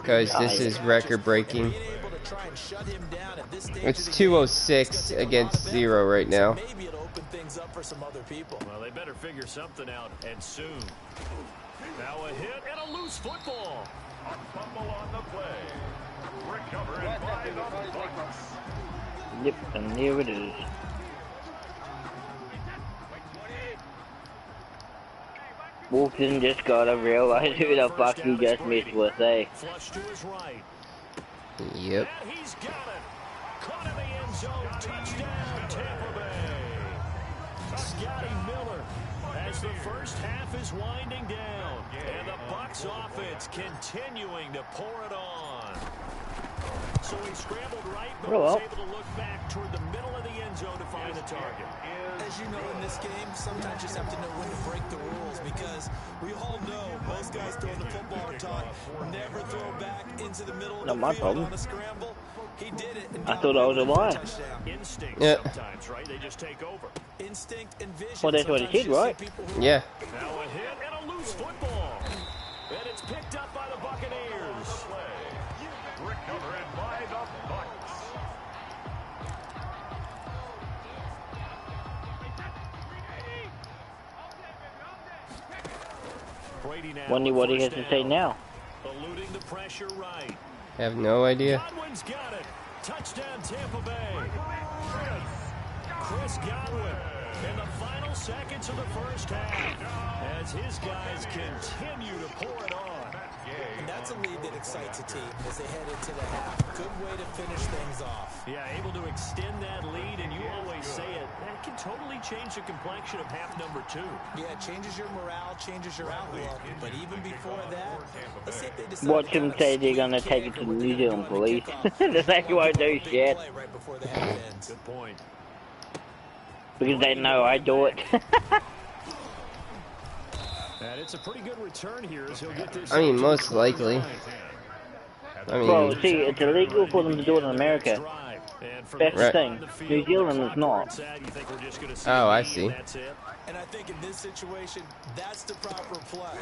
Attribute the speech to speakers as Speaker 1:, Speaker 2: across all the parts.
Speaker 1: because this is record breaking. It's 206 against 0 right now.
Speaker 2: Maybe it'll open things up for some other people.
Speaker 3: Well, they better figure something out, and soon. Now a hit and a loose football.
Speaker 4: A fumble on the play. Recovered by the Bucks.
Speaker 5: Yep, and here it is. Wilson just gotta realize who the fuck he just missed with, eh?
Speaker 3: Flush to his right.
Speaker 1: Yep.
Speaker 3: And he's got it. Caught in the end zone. Touchdown, Tampa Bay. Scotty Miller as the first half is winding down. And the Bucs offense continuing to pour it on. So he scrambled right, but was able to look back toward the middle of the end zone to find the target.
Speaker 2: As you know, in this game, sometimes you just have to know when to break the rules, because we all know most guys throwing the football are taught never throw back into the middle of the field on a scramble. He did it.
Speaker 5: I thought I was a liar.
Speaker 3: Instinct sometimes, right? They just take over.
Speaker 2: Instinct and vision.
Speaker 5: Well, that's what he did, right?
Speaker 1: Yeah.
Speaker 3: Now a hit and a loose football. And it's picked up by the Buccaneers.
Speaker 4: Recovered by the Bucks.
Speaker 5: Wonder what he has to say now.
Speaker 3: Eluding the pressure right.
Speaker 1: I have no idea.
Speaker 3: Godwin's got it. Touchdown Tampa Bay. Chris Godwin in the final seconds of the first half as his guys continue to pour it on.
Speaker 2: And that's a lead that excites a team as they head into the half. Good way to finish things off.
Speaker 3: Yeah, able to extend that lead, and you always say it, that can totally change the complexion of half number 2.
Speaker 2: Yeah, it changes your morale, changes your outlook. But even before that, let's see if they decide.
Speaker 5: Watch him say they're gonna take it to the New Zealand police. They won't do shit.
Speaker 2: Right before the half ends.
Speaker 3: Good point.
Speaker 5: Because they know I do it.
Speaker 3: And it's a pretty good return here as he'll get this.
Speaker 1: I mean, most likely. I mean,
Speaker 5: well, see, it's illegal for them to do it in America. That's the thing. New Zealand is not.
Speaker 1: Oh, I see.
Speaker 2: And I think in this situation, that's the proper play.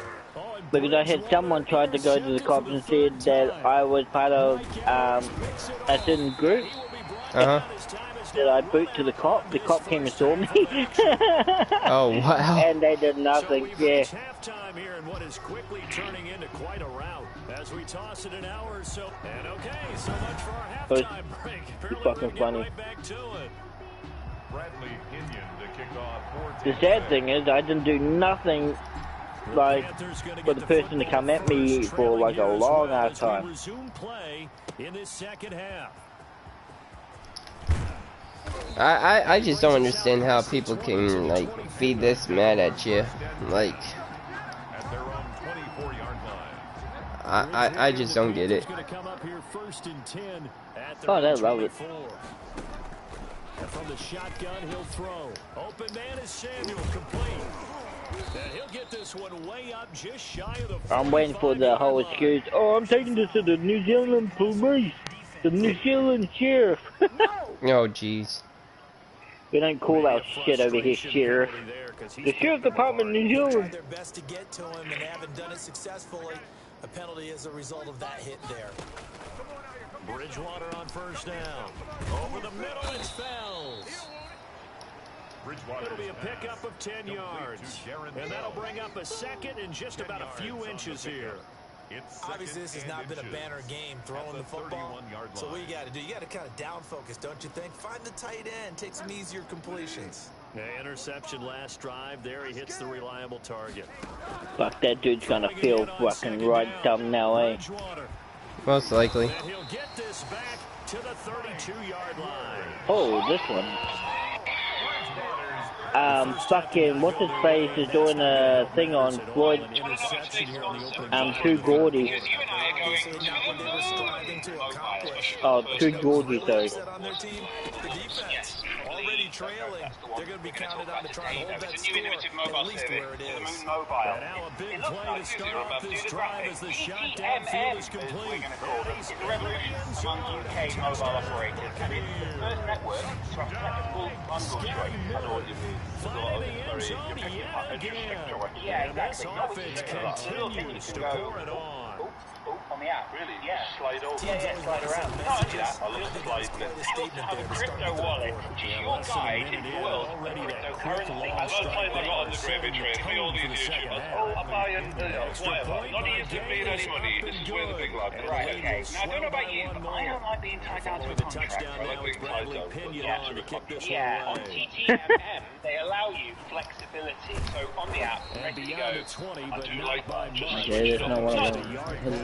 Speaker 5: Because I had someone tried to go to the cops and said that I was part of a certain group. That I boot to the cop. The cop came and saw me.
Speaker 1: Oh, wow.
Speaker 5: And they did nothing. Yeah.
Speaker 3: Halftime here and what is quickly turning into quite a rout as we toss it an hour or so. And okay, so much for our halftime break.
Speaker 5: It's fucking funny.
Speaker 3: Right back to it.
Speaker 4: Bradley Pinion to kick off for
Speaker 5: The sad thing is I didn't do nothing like for the person to come at me for like a long ass time.
Speaker 3: Resume play in this second half.
Speaker 1: I just don't understand how people can, like, be this mad at you. Like,
Speaker 4: at their own 24-yard line.
Speaker 1: I just don't get it.
Speaker 5: Oh, they love it.
Speaker 3: And from the shotgun, he'll throw. Open man is Samuel, complete. And he'll get this one way up, just shy of the.
Speaker 5: I'm waiting for the whole excuse. Oh, I'm taking this to the New Zealand police, the New Zealand sheriff.
Speaker 1: Oh, jeez.
Speaker 5: We don't call our shit over here, sheriff. The sheriff department in New Zealand.
Speaker 2: Their best to get to him, and they haven't done it successfully. A penalty as a result of that hit there.
Speaker 3: Bridgewater on first down. Over the middle, it's Fells. It'll be a pickup of 10 yards. And that'll bring up a second and just about a few inches here.
Speaker 2: Obviously, this has not been a banner game throwing the football. So what you got to do, you got to kind of down focus, don't you think? Find the tight end, take some easier completions.
Speaker 3: Interception last drive. There he hits the reliable target.
Speaker 5: Fuck, that dude's gonna feel fucking right dumb now, eh?
Speaker 1: Most likely.
Speaker 3: And he'll get this back to the 32-yard line.
Speaker 5: Oh, this one. Fucking, what's his face is doing a thing on Floyd. Too Gordy. Oh, Too Gordy, sorry.
Speaker 2: Already trailing. They're going to be counted on to try and hold that score at least where it is.
Speaker 3: And now a big play to start off this drive as the shot downfield is complete.
Speaker 6: It's the revolution among UK mobile operators, and it's the first network to have flexible bundle choice.
Speaker 3: Finding the end zone yet again. And this offense continues to pour it on.
Speaker 6: on the app.
Speaker 4: Really?
Speaker 6: Yeah.
Speaker 4: Slide over?
Speaker 6: Yeah, slide around. Not only that,
Speaker 4: I love sliding it.
Speaker 6: they also have a crypto wallet, which is your guide into the world of cryptocurrency.
Speaker 4: A lot of times I got on the gravy train, we all these YouTubers, oh, I'm buying, whatever. None of you have made any money. This is where the big lad is.
Speaker 6: Right, okay. Now, I don't know about you, but I don't like being tied down to a contract.
Speaker 4: I like being tied down, but
Speaker 6: Yeah, on TTMM, they allow you flexibility. So on the app, ready to go.
Speaker 4: I do like that. Just
Speaker 5: there's no one of them.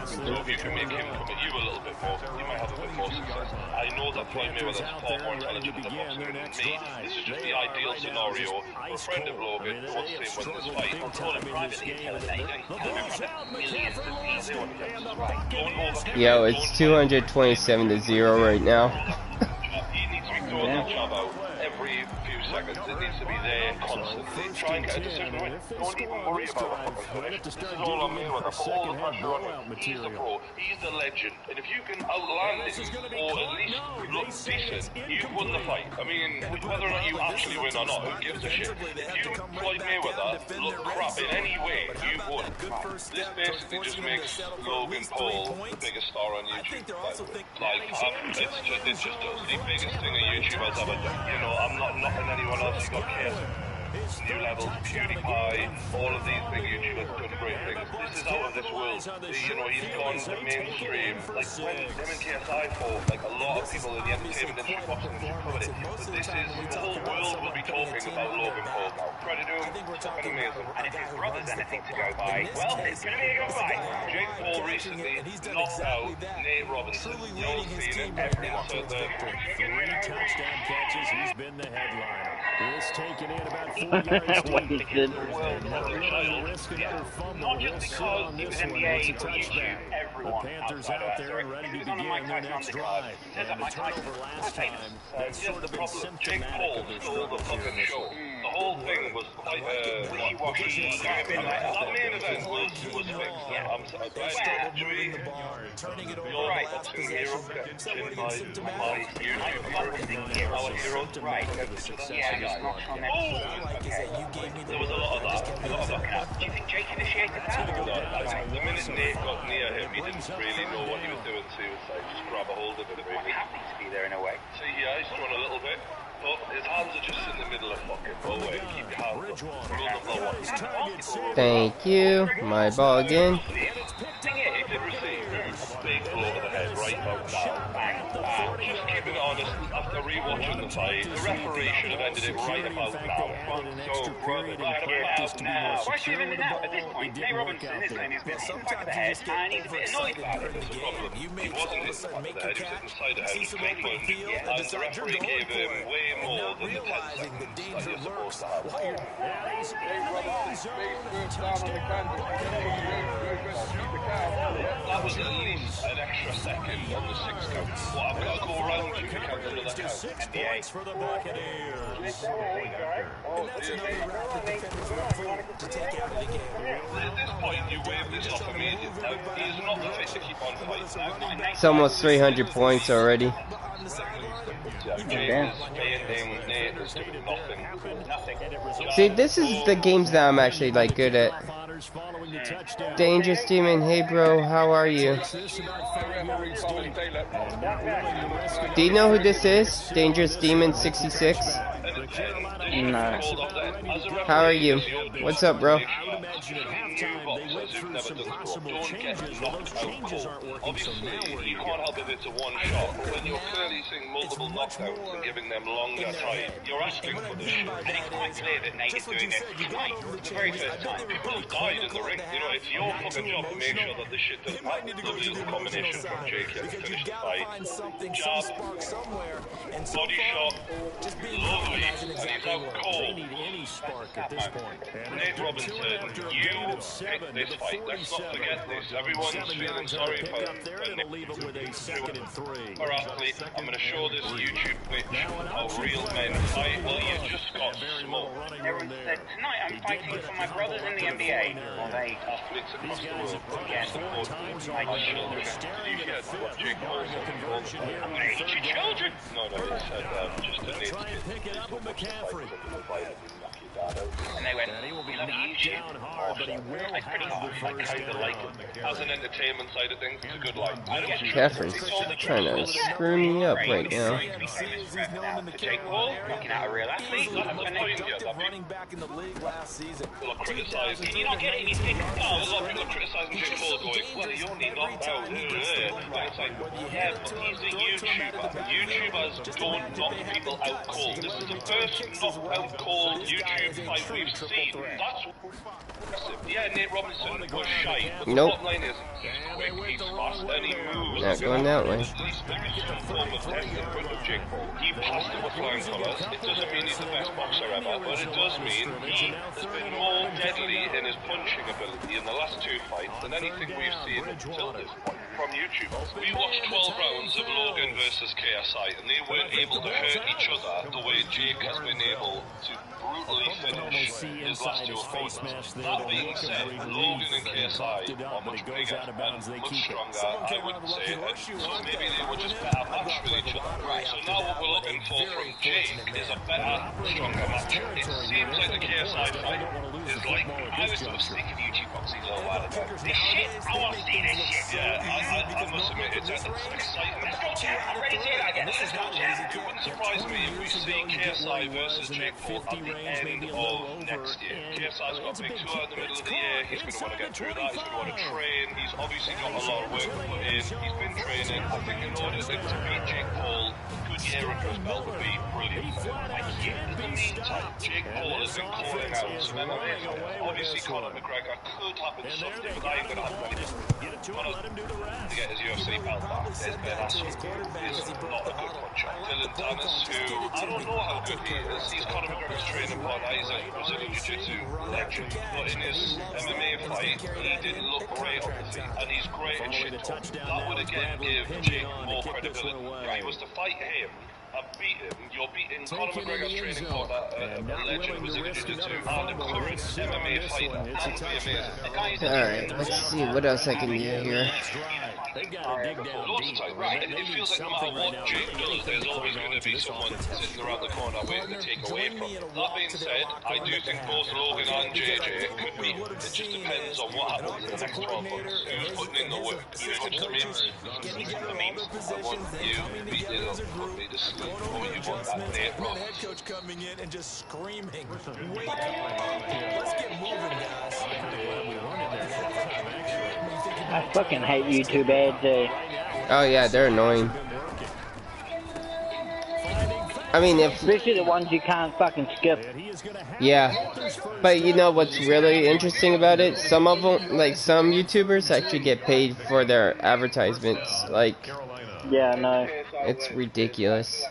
Speaker 4: so if you can make him come at you a little bit more, you might have a bit more success. I know that Floyd Mayweather's far more intelligent at boxing than me. This is just the ideal scenario for a friend of Logan who wants to see him win this fight.
Speaker 6: I told him privately until the day he's telling me from millions of people. Right.
Speaker 1: Yo, it's 227 to 0 right now.
Speaker 4: He needs to be throwing that jab out every few seconds. It needs to be there constantly. Try and get a decision win. Don't even worry about what happens. This is all on Mayweather. Put all the pressure on him. He's the pro. He's the legend. And if you can outland him, or at least look decent, you've won the fight. I mean, whether or not you actually win or not, who gives a shit? If you, Floyd Mayweather, look crap in any way, you've won. This basically just makes Logan Paul the biggest star on YouTube. It just does. The biggest thing a YouTuber's ever done. You know, I'm not knocking anyone else. You got Kiss, New Levels, PewDiePie, all of these big YouTubers have done great things. This is out of this world. You know, he's gone to mainstream. Like when him and KSI fought, like a lot of people in the entertainment industry, boxing industry covered it. But this is, the whole world will be talking about Logan Paul now. Credit to him, fucking amazing.
Speaker 6: And if his brother's anything to go by, well, it's going to be a good fight.
Speaker 4: Jake Paul recently knocked out Nate Robinson. You'll see it, everyone. So the
Speaker 3: 3 touchdown catches. He's been the headliner. This taken in about 4 yards deep.
Speaker 5: Wasted.
Speaker 6: Not just because he was NBA or YouTube,
Speaker 3: The
Speaker 6: everyone
Speaker 3: Panthers
Speaker 6: outside
Speaker 3: out
Speaker 6: of
Speaker 3: there and ready to begin their next drive. And the turnover last time, that's sort of been
Speaker 4: Jake Paul
Speaker 3: symptomatic of their
Speaker 4: stole the
Speaker 3: struggles here
Speaker 4: fucking
Speaker 3: in this
Speaker 4: show.
Speaker 3: one.
Speaker 4: The whole thing was quite wishy-washy. That main event was fixed. I'm sorry. We all like boxing hero. My YouTube hero. Our hero.
Speaker 6: Right. Yeah, just not on that.
Speaker 4: There was a lot of that.
Speaker 6: Do you think Jake initiated that?
Speaker 4: The minute Nate got near him, he didn't really know what he was doing, so he was like, just grab a hold of it.
Speaker 6: Quite happy to be there in a way.
Speaker 4: See, yeah, he's thrown a little bit, but his hands are just in the middle of fucking nowhere. Keep your hands up. Rule number 1.
Speaker 1: Thank you. My ball again.
Speaker 4: He did receive a big blow to the head right about now. Just keeping it honest, after rewatching the fight, the referee should have ended it right about now. So, right about now.
Speaker 6: Why should have ended now? At this point, Nate Robinson is going to be in the back of the head, and he's a bit annoyed about it.
Speaker 4: He wasn't in the back of the head, he was inside the head. He was clean, and the referee gave him way more than the 10 seconds that you're supposed to have. That was at least an extra second on the 6 count. What, I've got to go around you to count another count.
Speaker 3: 6 points for the Buccaneers.
Speaker 4: At this point, you wave this off immediately. He's not fit to keep on fighting.
Speaker 1: It's almost 300 points already. See, this is the games that I'm actually like good at. Dangerous Demon, hey bro, how are you? Do you know who this is? Dangerous Demon 66?
Speaker 5: No.
Speaker 1: How are you? What's up, bro?
Speaker 4: Obviously, you can't help it, it's a one shot. When you're clearly seeing multiple knockdowns and giving them longer time, you're asking for this shit.
Speaker 6: And it's quite clear that Nate is doing this tonight, the very first time.
Speaker 4: People have died in the ring. You know, it's your fucking job to make sure that this shit doesn't happen. Lovely little combination from Jake here to finish the fight. Jab, body shot, lovely, and he's out cold. Nate Robinson, you picked this fight. Let's not forget this. Everyone's feeling sorry for Nick. Our athlete, I'm going to show this YouTube glitch of real men fight. Well, you just got smoked.
Speaker 6: Everyone said, tonight I'm fighting for my brothers in the NBA. Well, they
Speaker 4: Athletes across the world again support my children. Did you get what Jake Paul said?
Speaker 6: I'm going to eat your children.
Speaker 4: No, he said just a Nate's kid.
Speaker 6: And they went, we love YouTube. Like, pretty harsh.
Speaker 4: I kind of like it. As an entertainment side of things, it's a good line.
Speaker 1: Catherine's trying to screw me up right now.
Speaker 6: Jake Paul, knocking out a real athlete.
Speaker 2: Running back in the league last season.
Speaker 4: People are criticising.
Speaker 6: Can you not get anything?
Speaker 4: No, a lot of people are criticising Jake Paul going, well, he only knocked out. Right, it's like, yeah, but he's a YouTuber. YouTubers don't knock people out cold. This is the first knock-out cold YouTube fight we've seen. That's yeah, Nate Robinson was shy, but the bottom line is he's quick, he's fast, and he moves.
Speaker 1: Not going that way.
Speaker 4: He passed him with flying colours. It doesn't mean he's the best boxer ever, but it does mean he has been more deadly in his punching ability in the last two fights than anything we've seen until this point from YouTube. We watched 12 rounds of Logan versus KSI, and they weren't able to hurt each other the way Jake has been able to brutally finish his last two opponents. That being said, Logan and KSI are much bigger and much stronger, I would say, and so maybe they were just better matched with each other. Right, so now what we're looking for from Jake is a better, stronger match. It seems like the KSI fight is like,
Speaker 6: I was sort of sick of YouTube boxing a little while ago.
Speaker 2: This shit,
Speaker 6: I want to see this shit.
Speaker 4: Yeah, I must admit, it's exciting.
Speaker 6: Let's go, Chad. I'm ready to do that again. Let's go, Chad.
Speaker 4: It wouldn't surprise me if we see KSI versus Jake Paul at the end of next year. KSI's got a big tour in the middle of the year. He's going to want to get through that. He's going to want to train. He's obviously got a lot of work to put in. He's been training. I think in order to beat Jake Paul, good year under his belt would be brilliant.
Speaker 6: In the meantime,
Speaker 4: Jake Paul has been calling out some MMA fighters. Obviously, Conor McGregor could happen someday, but I ain't going to have anything. Conor to get his UFC belt back. There's Ben Askren, is not a good puncher. Dylan Dennis, who I don't know how good he is. He's Conor McGregor's training partner. He's a Brazilian Jiu-Jitsu legend. But in his MMA fight, he didn't look great on the feet. And he's great in shit talk. That would again give Jake more credibility. If he was to fight him and beat him, you're beating Conor McGregor's training partner, a legend, Brazilian Jiu-Jitsu, and a current MMA fighter. That would be amazing.
Speaker 1: Alright, let's see what else I can do here.
Speaker 4: Loads of time, right? It feels like no matter what Jake does, there's always going to be someone sitting around the corner waiting to take away from him. That being said, I do think both Logan and JJ could be. It just depends on what happens in the next 12 months. Who's putting in the work? You know, just the memes. I want you beating it up, put me to sleep, or you want that Nate Ross.
Speaker 2: Head coach coming in and just screaming. Wake up. Let's get moving, guys.
Speaker 5: I fucking hate YouTube ads.
Speaker 1: Oh yeah, they're annoying. I mean,
Speaker 5: especially the ones you can't fucking skip.
Speaker 1: Yeah, but you know what's really interesting about it? Some of them, like some YouTubers, actually get paid for their advertisements. Like,
Speaker 5: yeah, no,
Speaker 1: it's ridiculous.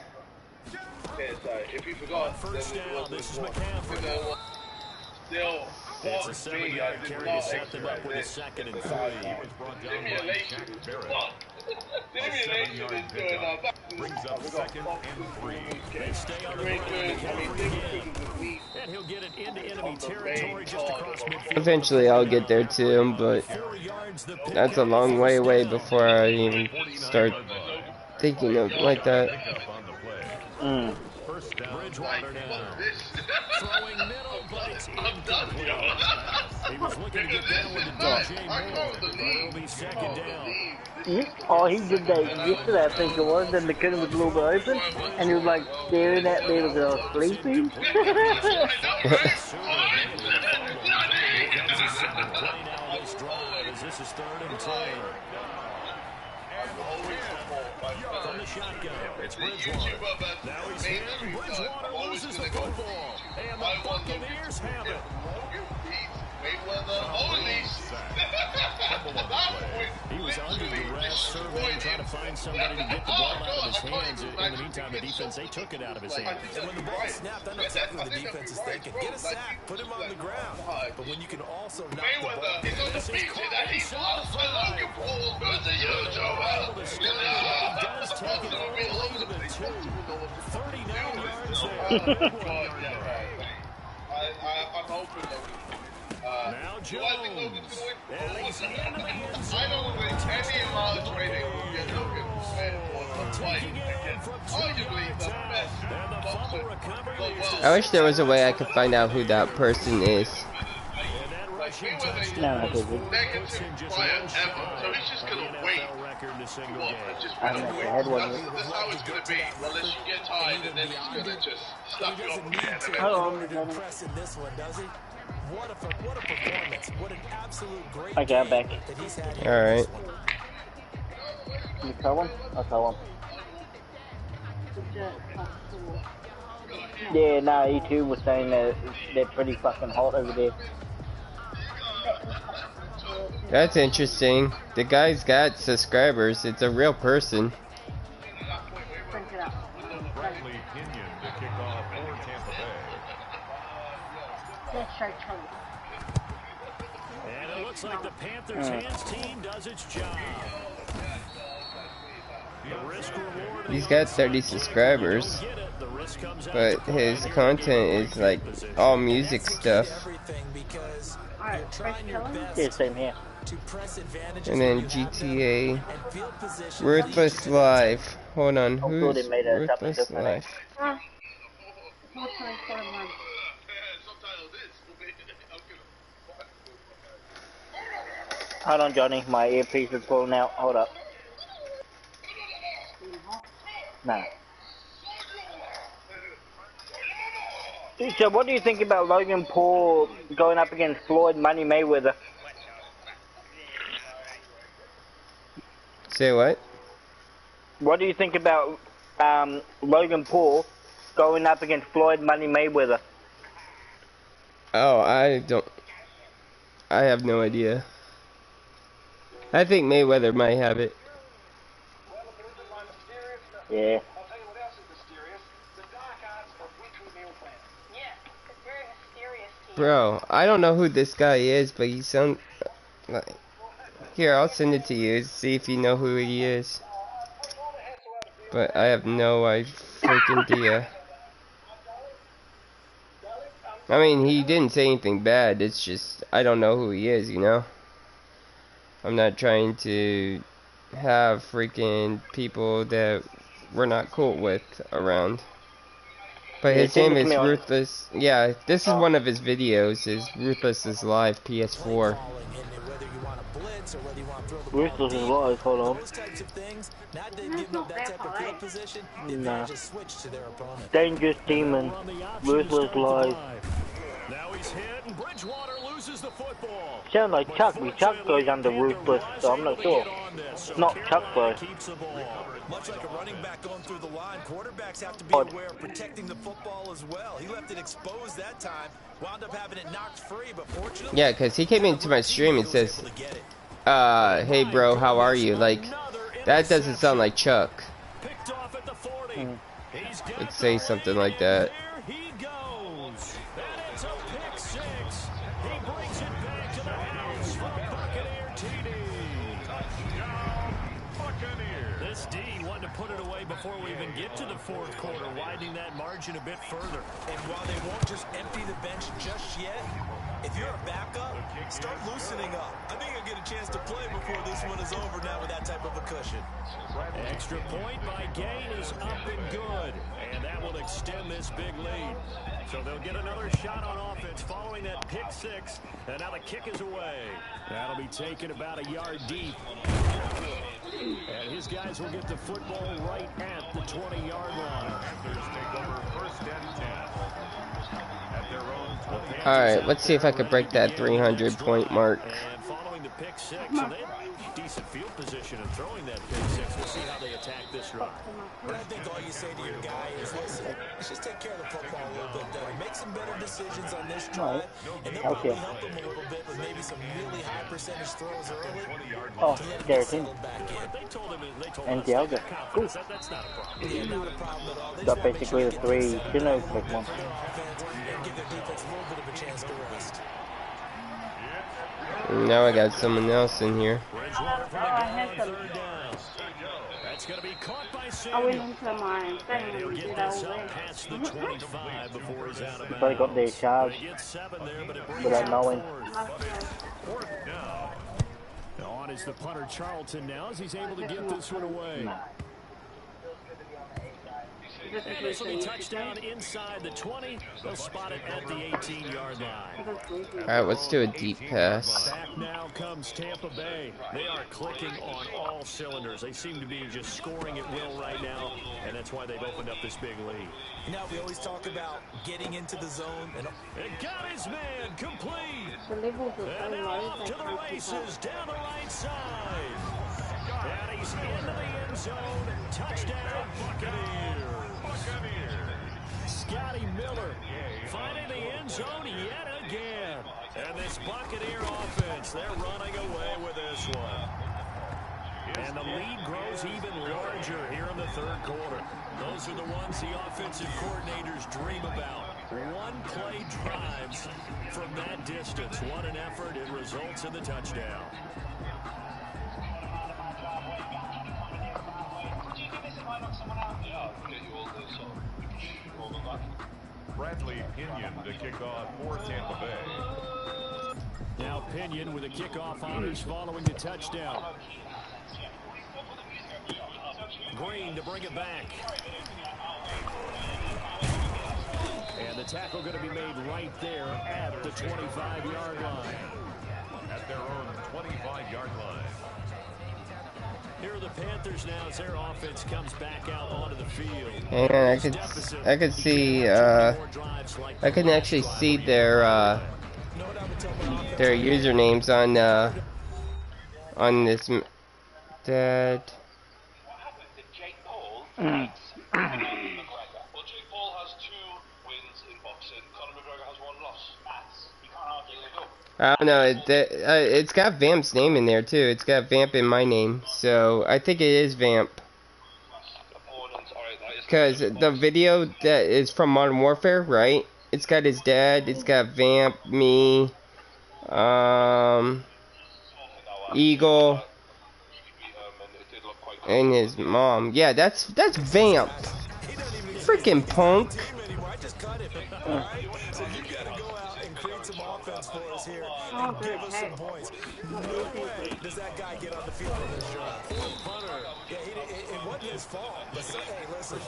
Speaker 4: If you forgot,
Speaker 3: first down, this is McCaffrey.
Speaker 4: still.
Speaker 3: It's a 7-yard carry to set them up with a 2nd and 3.
Speaker 4: Brings up 2nd and 3.
Speaker 3: They stay on the run. And he'll get it into enemy territory just across midfield.
Speaker 1: Eventually I'll get there too, but that's a long way away before I even start thinking of it like that.
Speaker 3: First down. Bridgewater now. Throwing middle, but it's incomplete. He was looking to get that one to DJ Moore, but it'll be 2nd down.
Speaker 5: Oh, he did that yesterday, I think it was, and the kid was a little bit open, and he was like staring at me like I was sleeping.
Speaker 3: This is 3rd and 10. From the shotgun, it's Bridgewater. Now he's in. Bridgewater loses the football. And the Buccaneers have it. He was under duress, surveying, trying to find somebody to get the ball out of his hands. In the meantime, the defense, they took it out of his hands.
Speaker 2: And when the ball is snapped, I know exactly what the defense is thinking. Get a sack, put him on the ground. But when you can also knock the ball.
Speaker 3: This is Corey Shaw. He does take it all the way to the 2. 39 yards there.
Speaker 4: I'm hoping
Speaker 3: now Jones. And he's into the end zone.
Speaker 4: I don't think any amount of training will get Logan for the fight against arguably the best
Speaker 1: I wish there was a way I could find out who that person is.
Speaker 5: No, I didn't.
Speaker 4: So he's just gonna wait.
Speaker 5: I haven't actually had one yet.
Speaker 4: That's how it's gonna be, unless you get tired, and then he's gonna just stuff you up again.
Speaker 5: Hold on,
Speaker 2: What a performance. What an absolute great
Speaker 5: okay, I'm back.
Speaker 2: that he's had.
Speaker 1: Alright.
Speaker 5: You tell one? I'll tell one. Yeah, nah, E2 was saying that they're pretty fucking hot over there.
Speaker 1: That's interesting. The guy's got subscribers. It's a real person.
Speaker 3: And it looks like the Panthers' hands team does its job.
Speaker 1: He's got 30 subscribers, but his content is like all music stuff.
Speaker 5: Yeah, same here.
Speaker 1: And then GTA, Ruthless Live. Hold on, who's Ruthless Live?
Speaker 5: Hold on, Johnny, my earpiece is pulling out. Hold up. Nah. So what do you think about Logan Paul going up against Floyd Money Mayweather?
Speaker 1: Say what?
Speaker 5: What do you think about Logan Paul going up against Floyd Money Mayweather?
Speaker 1: Oh, I have no idea. I think Mayweather might have it.
Speaker 5: Yeah.
Speaker 1: Bro, I don't know who this guy is, but he sounds like... Here, I'll send it to you, see if you know who he is. But I have no freaking idea. I mean, he didn't say anything bad, it's just, I don't know who he is, you know? I'm not trying to have freaking people that we're not cool with around. But his name is Ruthless. Yeah, this is one of his videos. Is Ruthless is Live PS4.
Speaker 5: Ruthless is Live. Hold on. Nah. Dangerous Demon. Ruthless Live.
Speaker 3: Now he's hit and Bridgewater loses the football.
Speaker 5: Sound like Chuck. Chuck goes under Ruthless, so I'm not sure. Not Chuck though.
Speaker 2: Much like a running back going through the line, quarterbacks have to be aware of protecting the football as well. He left it exposed that time, wound up having it knocked free, but fortunately...
Speaker 1: Yeah, because he came into my stream and says, hey bro, how are you? Like, that doesn't sound like Chuck. Let's say something like that.
Speaker 3: Before we even get to the fourth quarter, widening that margin a bit further.
Speaker 2: And while they won't just empty the bench just yet, if you're a backup, start loosening up. I think you'll get a chance to play before this one is over now with that type of a cushion.
Speaker 3: Extra point by Gain is up and good, and that will extend this big lead. So they'll get another shot on offense following that pick six, and now the kick is away. That'll be taken about a yard deep. And his guys will get the football right at the 20-yard line.
Speaker 1: Alright, let's see if I could break that 300-point mark.
Speaker 3: And following the pick six, so they have decent field position and throwing that pick six. We'll see how they attack this run.
Speaker 2: I think all you say to your guy is, listen, let's just take care of the football a little bit better. Make some better decisions on this drive, and then probably help them a little bit with maybe some really high percentage throws early.
Speaker 5: Oh, Derek in. And Dialga. Cool.
Speaker 3: That's not a problem.
Speaker 5: Got basically the three, you know, like one.
Speaker 2: Give their defense a little bit of a chance to rest.
Speaker 1: Now I got someone else in here.
Speaker 3: That's going to be caught by
Speaker 7: I went into my thing
Speaker 3: and he'll get this up past the 25 before he's out of bounds.
Speaker 5: Probably got their charge without knowing.
Speaker 3: On is the punter Charlton now as he's able to get this one away. And this will be touchdown inside the 20. They'll spot it at the 18-yard line.
Speaker 1: Alright, let's do a deep pass.
Speaker 3: Back now comes Tampa Bay. They are clicking on all cylinders. They seem to be just scoring at will right now, and that's why they've opened up this big lead.
Speaker 2: You know, we always talk about getting into the zone. And
Speaker 3: got his man complete. And out to the races down the right side. And he's into the end zone. Touchdown, Buccaneers. Scotty Miller finding the end zone yet again. And this Buccaneer offense, they're running away with this one. And the lead grows even larger here in the third quarter. Those are the ones the offensive coordinators dream about. One-play drives from that distance. What an effort. It results in the touchdown.
Speaker 8: Bradley Pinion to kick off for Tampa Bay.
Speaker 3: Now Pinion with a kickoff honors following the touchdown. Green to bring it back. And the tackle going to be made right there at the 25-yard line.
Speaker 8: At their own 25-yard line.
Speaker 3: Here are the Panthers now as their offense comes back out onto the field.
Speaker 1: And I could see I can actually see their usernames on this that.
Speaker 4: Well, Jake Paul has 2 wins in boxing. Conor McGregor has 1 loss. You can't argue.
Speaker 1: I don't know. It's got Vamp's name in there too. It's got Vamp in my name, so I think it is Vamp. Because the video that is from Modern Warfare, right? It's got his dad. It's got Vamp, me, Eagle, and his mom. Yeah, that's Vamp. Freaking punk.
Speaker 2: For us here and give us some points. No way does that guy get on the field on this drive. Punter, yeah, it wasn't his fault. But hey, listen,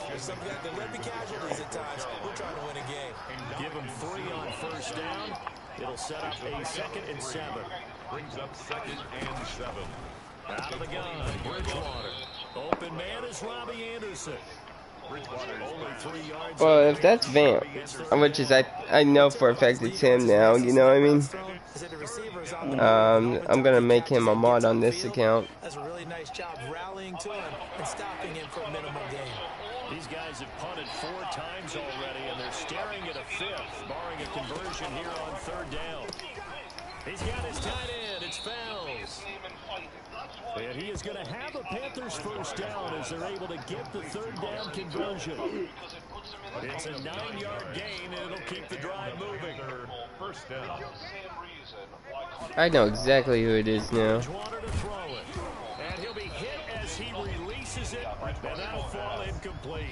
Speaker 2: there might be casualties at times. We're trying to win a game.
Speaker 3: Give him 3 on first down. It'll set up a 2nd and 7.
Speaker 8: Brings up 2nd and 7.
Speaker 3: Out of the gun, Bridgewater. Open man is Robbie Anderson.
Speaker 1: Well, if that's Vamp, which is I know for a fact it's him now, you know what I mean? I'm gonna make him a mod on this account.
Speaker 2: That's a really nice job rallying to him and stopping him for a minimum gain.
Speaker 3: These guys have punted 4 times already, and they're staring at a 5th, barring a conversion here on 3rd down. He's got his tight end. It's Fells. And he is going to have a Panthers first down as they're able to get the 3rd down conversion. It's a 9-yard gain, and it'll keep the drive moving.
Speaker 8: First down.
Speaker 1: I know exactly who it is now.
Speaker 3: And he'll be hit as he releases it, and that'll fall incomplete.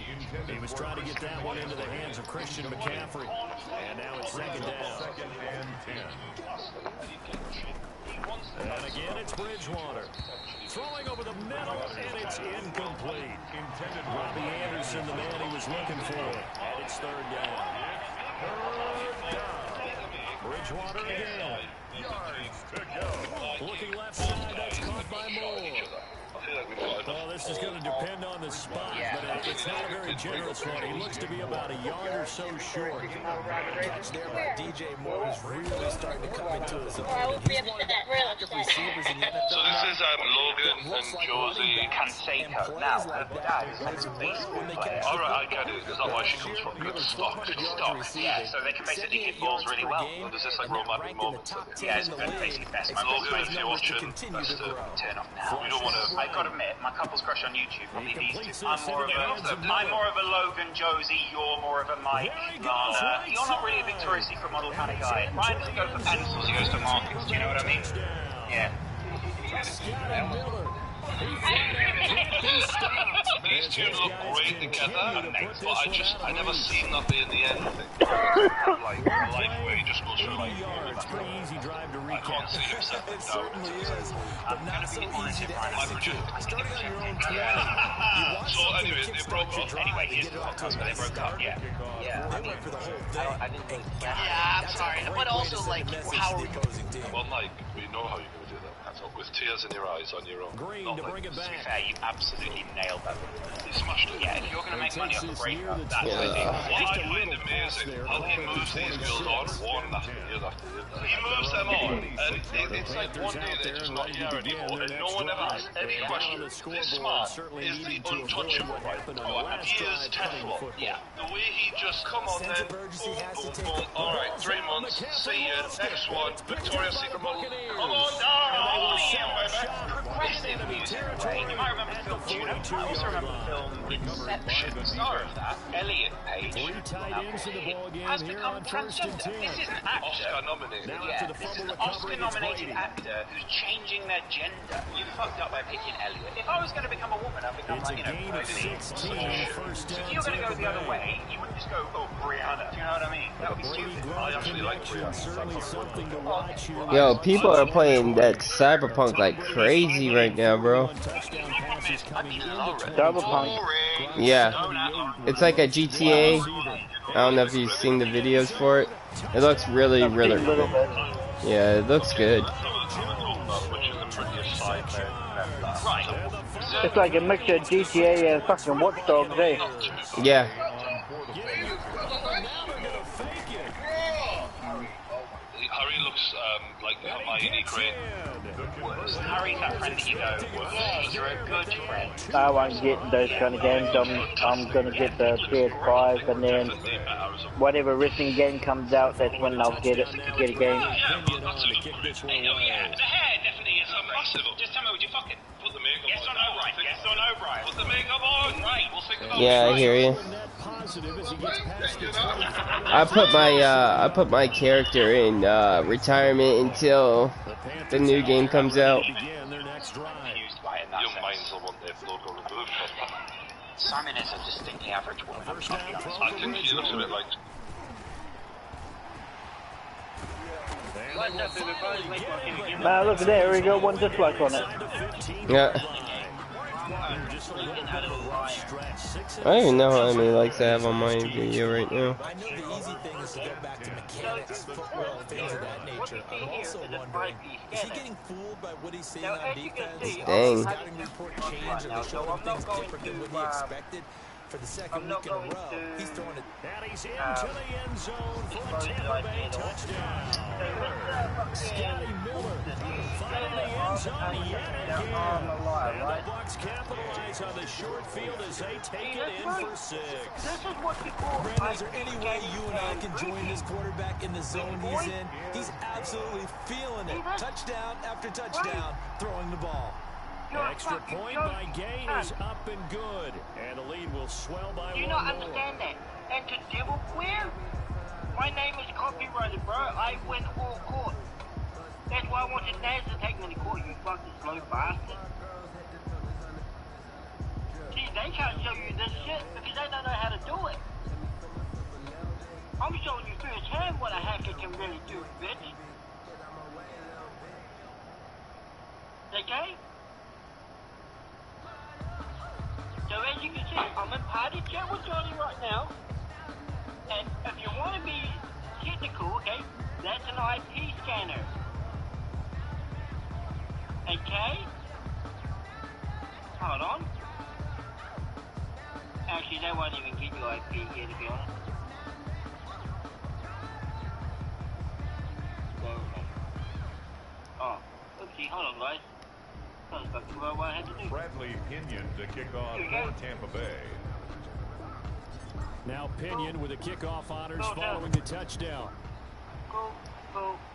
Speaker 3: He was trying to get that one into the hands of Christian McCaffrey. And now it's 2nd down.
Speaker 8: 2nd and 10.
Speaker 3: And again, it's Bridgewater. Throwing over the middle, and it's incomplete. Intended Robbie Anderson, the man he was looking for. And it's 3rd down. Bridgewater again.
Speaker 8: Yards to go.
Speaker 3: Looking left side, that's caught by Moore. Well, this is going to depend on the spot, but it's not a very generous one. He looks to be about a yard or so short.
Speaker 2: Catch there by DJ Moore is really starting to come into his own. He's one of the active receivers in the NFL.
Speaker 4: So this is Logan and Josie
Speaker 6: Canseco. Now, that's a baseball player.
Speaker 4: Alright, I get it. Is that why she comes from good stock?
Speaker 6: Yeah, so they can basically hit balls really well.
Speaker 4: Does this like romantic moments?
Speaker 6: Yeah, it's basically best.
Speaker 4: And Logan, if you're watching, that's
Speaker 6: Turn off now.
Speaker 4: we don't want to.
Speaker 6: I gotta admit, my couple's crush on YouTube probably these two. I'm more of a Logan Josie, you're more of a Mike. You're not really a Victoria's Secret model kind of guy. Ryan doesn't go for pencils, he goes for markers, do you know what I mean? Yeah.
Speaker 4: These two look great together, but I never seen that in the end. Like life where he just goes for like.
Speaker 3: Pretty easy drive to
Speaker 4: I can't see him setting
Speaker 2: It
Speaker 4: down.
Speaker 2: certainly is, but not so easy to execute. Starting on your own 20,
Speaker 4: So anyway, they brought
Speaker 6: broke up. Anyway, here's the podcast where they broke up. Yeah.
Speaker 9: Yeah. I mean, I didn't really.
Speaker 6: Yeah, I'm sorry. But also, like, how are we?
Speaker 4: Well, Mike, we know how you're going to do that. That's all. With tears in your eyes on your own.
Speaker 3: Green to bring it
Speaker 6: To be
Speaker 3: back.
Speaker 6: fair, you absolutely nailed that.
Speaker 4: You smashed it.
Speaker 6: Yeah, if you're going to make money off a breakup, that's what I do.
Speaker 4: What I find amazing, how he moves these girls on one after the other. He moves them on, and it's like one day they're just not here anymore, and no one ever asks any questions. This man is the untouchable, right? He is Teflon.
Speaker 6: Yeah.
Speaker 4: The way he just come on then, boom, boom, boom. All right, 3 months. See you next one. Victoria's Secret model. Come on down.
Speaker 6: Progressive music, right? You might remember the film Juno. I also remember the film Inception. The star of that, Elliot Page, has become transgender. This is an actor.
Speaker 4: Oscar nominated.
Speaker 6: Yeah, this is an Oscar-nominated actor who's changing their gender. You fucked up by picking Elliot. If I was going to become a woman, I'd become like, So if you're going to go the other way, you wouldn't just go, oh, Brianna. Do you know what I mean? That would be stupid.
Speaker 4: I actually like Brianna.
Speaker 1: Yo, people are playing that Cyberpunk like crazy right now, bro.
Speaker 5: Cyberpunk.
Speaker 1: Yeah, it's like a GTA. I don't know if you've seen the videos for it. It looks really, really good. Yeah, it looks good.
Speaker 5: It's like a mixture of GTA and fucking Watch Dogs, eh?
Speaker 1: Yeah.
Speaker 4: Harry looks like Hermione Crane.
Speaker 6: Harry's that friend that you go, yeah, you're a good friend.
Speaker 5: I won't get those kind of games. I'm gonna get the PS5, and then whatever wrestling game comes out, that's when I'll get a game.
Speaker 4: Yeah, but that's a good point.
Speaker 6: Yeah, the hair definitely is massive. Just tell me, would you fucking
Speaker 4: Put the makeup
Speaker 6: yes or no, Brian? Yes or no, Brian?
Speaker 4: Put the makeup on. Right, we'll think about
Speaker 1: Yeah, I hear you. I put my character in retirement until the new game comes out.
Speaker 4: Young minds will want their logo removed.
Speaker 6: Simon is a distinctly average woman.
Speaker 4: I think she looks a bit like.
Speaker 5: Nah, look at there, we got one dislike on it.
Speaker 1: Yeah. I don't even know how many likes I have on my video right now.
Speaker 2: I know the easy thing is to go back to mechanics, football, things of that nature. I'm also wondering, is he getting fooled by what he's seeing on defense?
Speaker 1: Dang.
Speaker 2: Scouting report changed, and they're showing things different than what he expected. For the second week in a row, he's throwing it.
Speaker 3: And he's into the end zone for a Tampa Bay touchdown. Scotty Miller finding the end zone yet again. And the Bucs capitalize on the short field as they take it in for 6.
Speaker 2: Brandon, is there any way you and I can join this quarterback in the zone he's in? He's absolutely feeling it. Touchdown after touchdown, throwing the ball.
Speaker 3: Extra point by Gay is up and good. And the lead will swell by 1 more.
Speaker 10: Do you not understand that? And to devil queer? My name is copyrighted, bro. I win all court. That's why I wanted Naz to take me to court, you fucking slow bastard. See, they can't show you this shit because they don't know how to do it. I'm showing you firsthand what a hacker can really do, bitch. Okay? So as you can see, I'm in party chat with Johnny right now. And if you want to be technical, okay, that's an IP scanner. Okay? Hold on. Actually, they won't even give you IP here, to be honest. Oh, oopsie, hold on, guys. That was about what I had to do.
Speaker 8: Bradley Pinion to kick off for Tampa Bay.
Speaker 3: Now Pinion with the kickoff honors following the touchdown.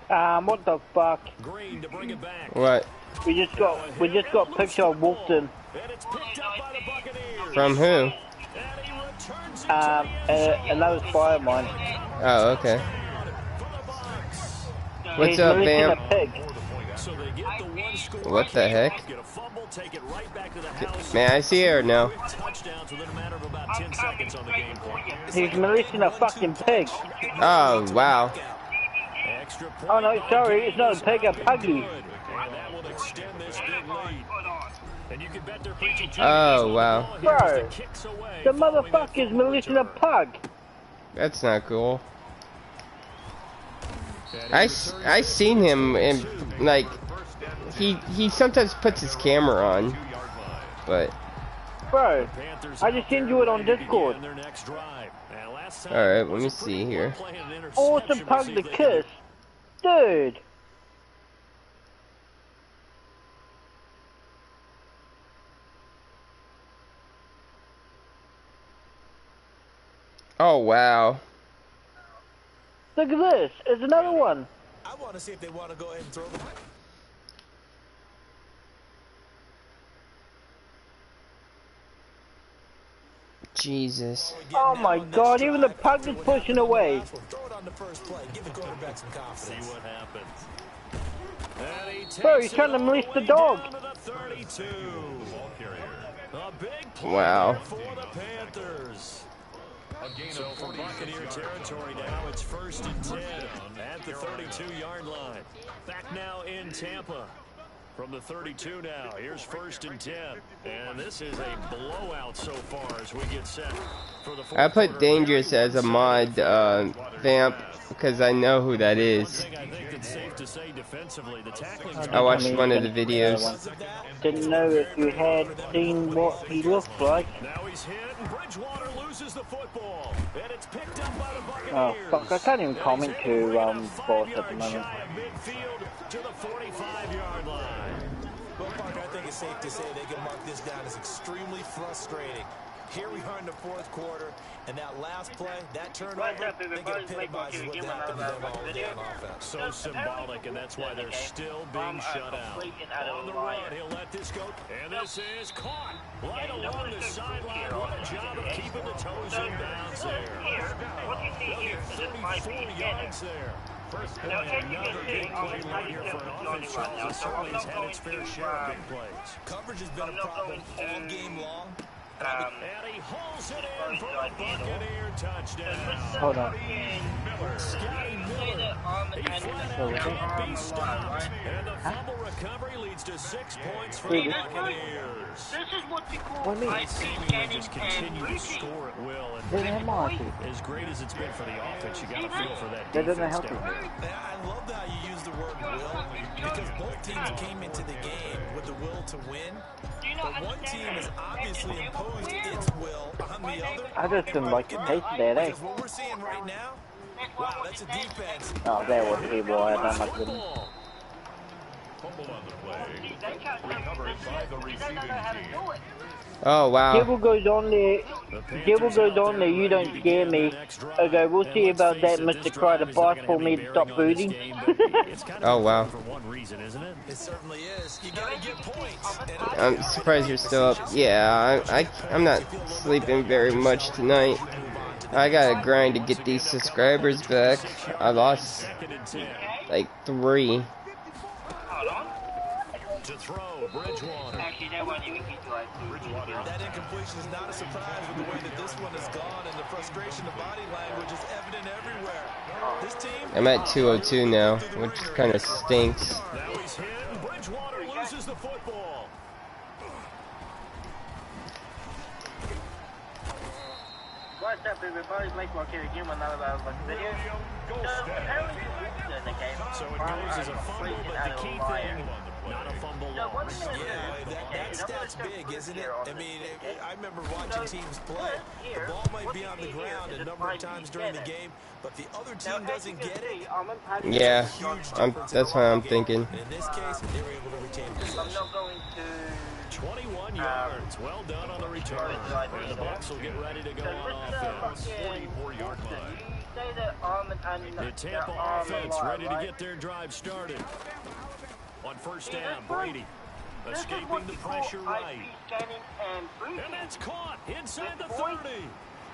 Speaker 5: What the fuck?
Speaker 3: Green to bring it back.
Speaker 1: What?
Speaker 5: We just got a picture of Wolfton.
Speaker 3: And it's picked up by the Buccaneers.
Speaker 1: From who?
Speaker 3: And he returns it to the
Speaker 5: Another spy of mine.
Speaker 1: Oh, okay. What's
Speaker 5: He's
Speaker 1: up,
Speaker 5: releasing
Speaker 1: Bam?
Speaker 5: a pig.
Speaker 3: So they get the one score.
Speaker 1: What the heck?
Speaker 3: Get a fumble, take it right back to the house.
Speaker 1: May I see it or no?
Speaker 3: Touchdowns within a matter of about 10 seconds on the game clock.
Speaker 5: He's releasing a fucking pig.
Speaker 1: Oh, wow.
Speaker 3: Extra point.
Speaker 5: Oh no, sorry, it's not a pig, a puggy.
Speaker 3: And that will extend this big lead. And you can bet they're
Speaker 1: Oh, wow.
Speaker 5: Bro, the motherfucker's molesting a pug.
Speaker 1: That's not cool. I seen him and like he sometimes puts his camera on, but
Speaker 5: bro, I just sent you it on Discord.
Speaker 1: All right, let me see here.
Speaker 5: Awesome pug to kiss, dude.
Speaker 1: Oh wow.
Speaker 5: Look at this. It's another one.
Speaker 2: I want to see if they want to go ahead and throw them.
Speaker 1: Jesus.
Speaker 5: Oh my God! Even the pug is pushing away.
Speaker 2: Throw it on the first play. Give the quarterback some confidence.
Speaker 3: See what happens.
Speaker 5: Bro, he's trying to molest the dog.
Speaker 1: Wow.
Speaker 3: For the Panthers. So from Buccaneer territory now, it's 1st and 10 at the 32-yard line. Back now in Tampa. From the 32 now, here's 1st and 10. And this is a blowout so far as we get set for the fourth.
Speaker 1: I put dangerous as a mod vamp because I know who that is.
Speaker 3: I think it's safe to say defensively, the tackling.
Speaker 1: I watched one of the videos.
Speaker 5: Didn't know if you had seen what he looked like.
Speaker 3: Now he's hit and Bridgewater loses the football. And it's picked up by the Buccaneers.
Speaker 5: Oh fuck, I can't even comment to boss at the moment.
Speaker 3: Midfield to the 45-yard line.
Speaker 2: Well, Parker, I think it's safe to say they can mark this down as extremely frustrating. Here we are in the fourth quarter, and that last play, that turnover, they get epitomizes what happened to them all day on offense.
Speaker 3: So symbolic, and that's why they're still being shut out. On the run, he'll let this go, and this is caught right along the sideline. What a job of keeping the toes in bounds there.
Speaker 10: What you see here is just 5 yards there. Now, as you can see, I'm entirely different from Johnny right now, so I'm not going to,
Speaker 2: Coverage has been a problem all game long.
Speaker 3: And he hauls it in for a Buccaneer touchdown.
Speaker 5: Hold on.
Speaker 3: Scotty Miller, he flat out can't be stopped. And the fumble recovery leads to 6 points for the Buccaneers.
Speaker 10: this is what we call
Speaker 5: What do you mean?
Speaker 3: Seemingly just continue to score at will. And as great as it's been for the offense, you got to feel for that
Speaker 5: That doesn't
Speaker 3: defense
Speaker 5: help
Speaker 3: down
Speaker 5: you.
Speaker 3: there.
Speaker 2: I love how you use the word will, because both teams came into the game with the will to win. But one team has obviously imposed its will on the other.
Speaker 5: I just didn't like the taste of that, eh?
Speaker 2: Because what we're seeing right now, wow, that's a defense.
Speaker 5: Oh, that was the boy. I don't like it.
Speaker 8: Fumble on the play. Recovered by the receiving team.
Speaker 1: Oh wow.
Speaker 5: Devil goes on there. Devil goes on there. You don't scare me. Okay, we'll see about that, Mr. Cry. The boss for me to stop booting.
Speaker 1: Oh wow.
Speaker 3: For one reason, isn't it?
Speaker 2: It certainly is. You gotta get points.
Speaker 1: I'm surprised you're still up. Yeah, I'm not sleeping very much tonight. I gotta grind to get these subscribers back. I lost like 3.
Speaker 3: To throw, Bridgewater.
Speaker 10: actually that wasn't even good.
Speaker 2: That incompletion is not a surprise with the way that this one has gone, and the frustration, the body language is evident everywhere. This team.
Speaker 1: I'm at 202 now, which kind of stinks.
Speaker 3: Now he's hit, and Bridgewater loses the football.
Speaker 10: What's up, everybody? Blake Walker here again with another video. So, apparently you moved in the game.
Speaker 3: So it goes as a fumble, but the key thing, not a fumble loss.
Speaker 2: Yeah, that stat's big, isn't it? I mean, I remember watching teams play. The ball might be on the ground a number of times during the game, but the other team doesn't get it.
Speaker 1: Yeah, that's what I'm thinking.
Speaker 2: In this case, they were able to retain possession.
Speaker 10: I'm not going to
Speaker 3: 21 yards. Well done on the return. And the Bucs will get ready to go on offense. 44-yard line. The Tampa offense ready to get their drive started. On first down, Brady escaping the pressure right. And that's caught inside the 30.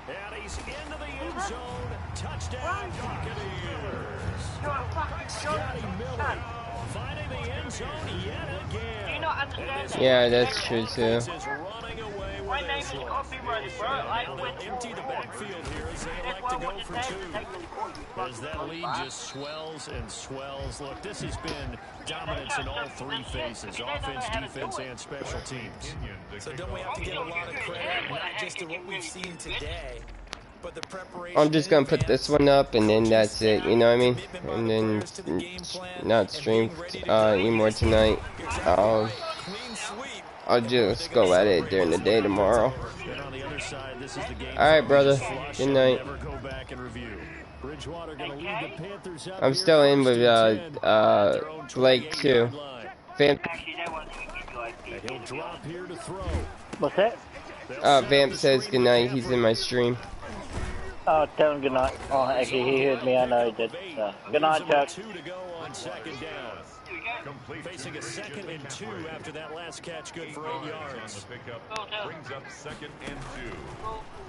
Speaker 3: And he's into the end zone. Touchdown, Buccaneers. Scotty Miller finding the end zone yet again.
Speaker 1: Yeah, that's true too.
Speaker 3: Is running away
Speaker 10: My name is copyrighted, bro. I went
Speaker 3: empty the backfield here as they elect to go for two. As that lead just swells and swells. Look, this has been dominance in all three phases, offense, defense, and special teams.
Speaker 2: So don't we have to give a lot of credit, not just to what we've seen today, but the preparation.
Speaker 1: I'm just gonna put this one up and then that's it, you know what I mean? And then not stream anymore tonight. I'll just go at it during the day tomorrow. Alright, brother. Good night. I'm still in with Blake too. Vamp.
Speaker 5: What's that?
Speaker 1: Vamp says good night. He's in my stream.
Speaker 5: Oh, tell him good night. Oh, actually, he heard me. I know he did. Good night, Chuck.
Speaker 3: Facing a 2nd and 2 after that last catch, good for 8 yards.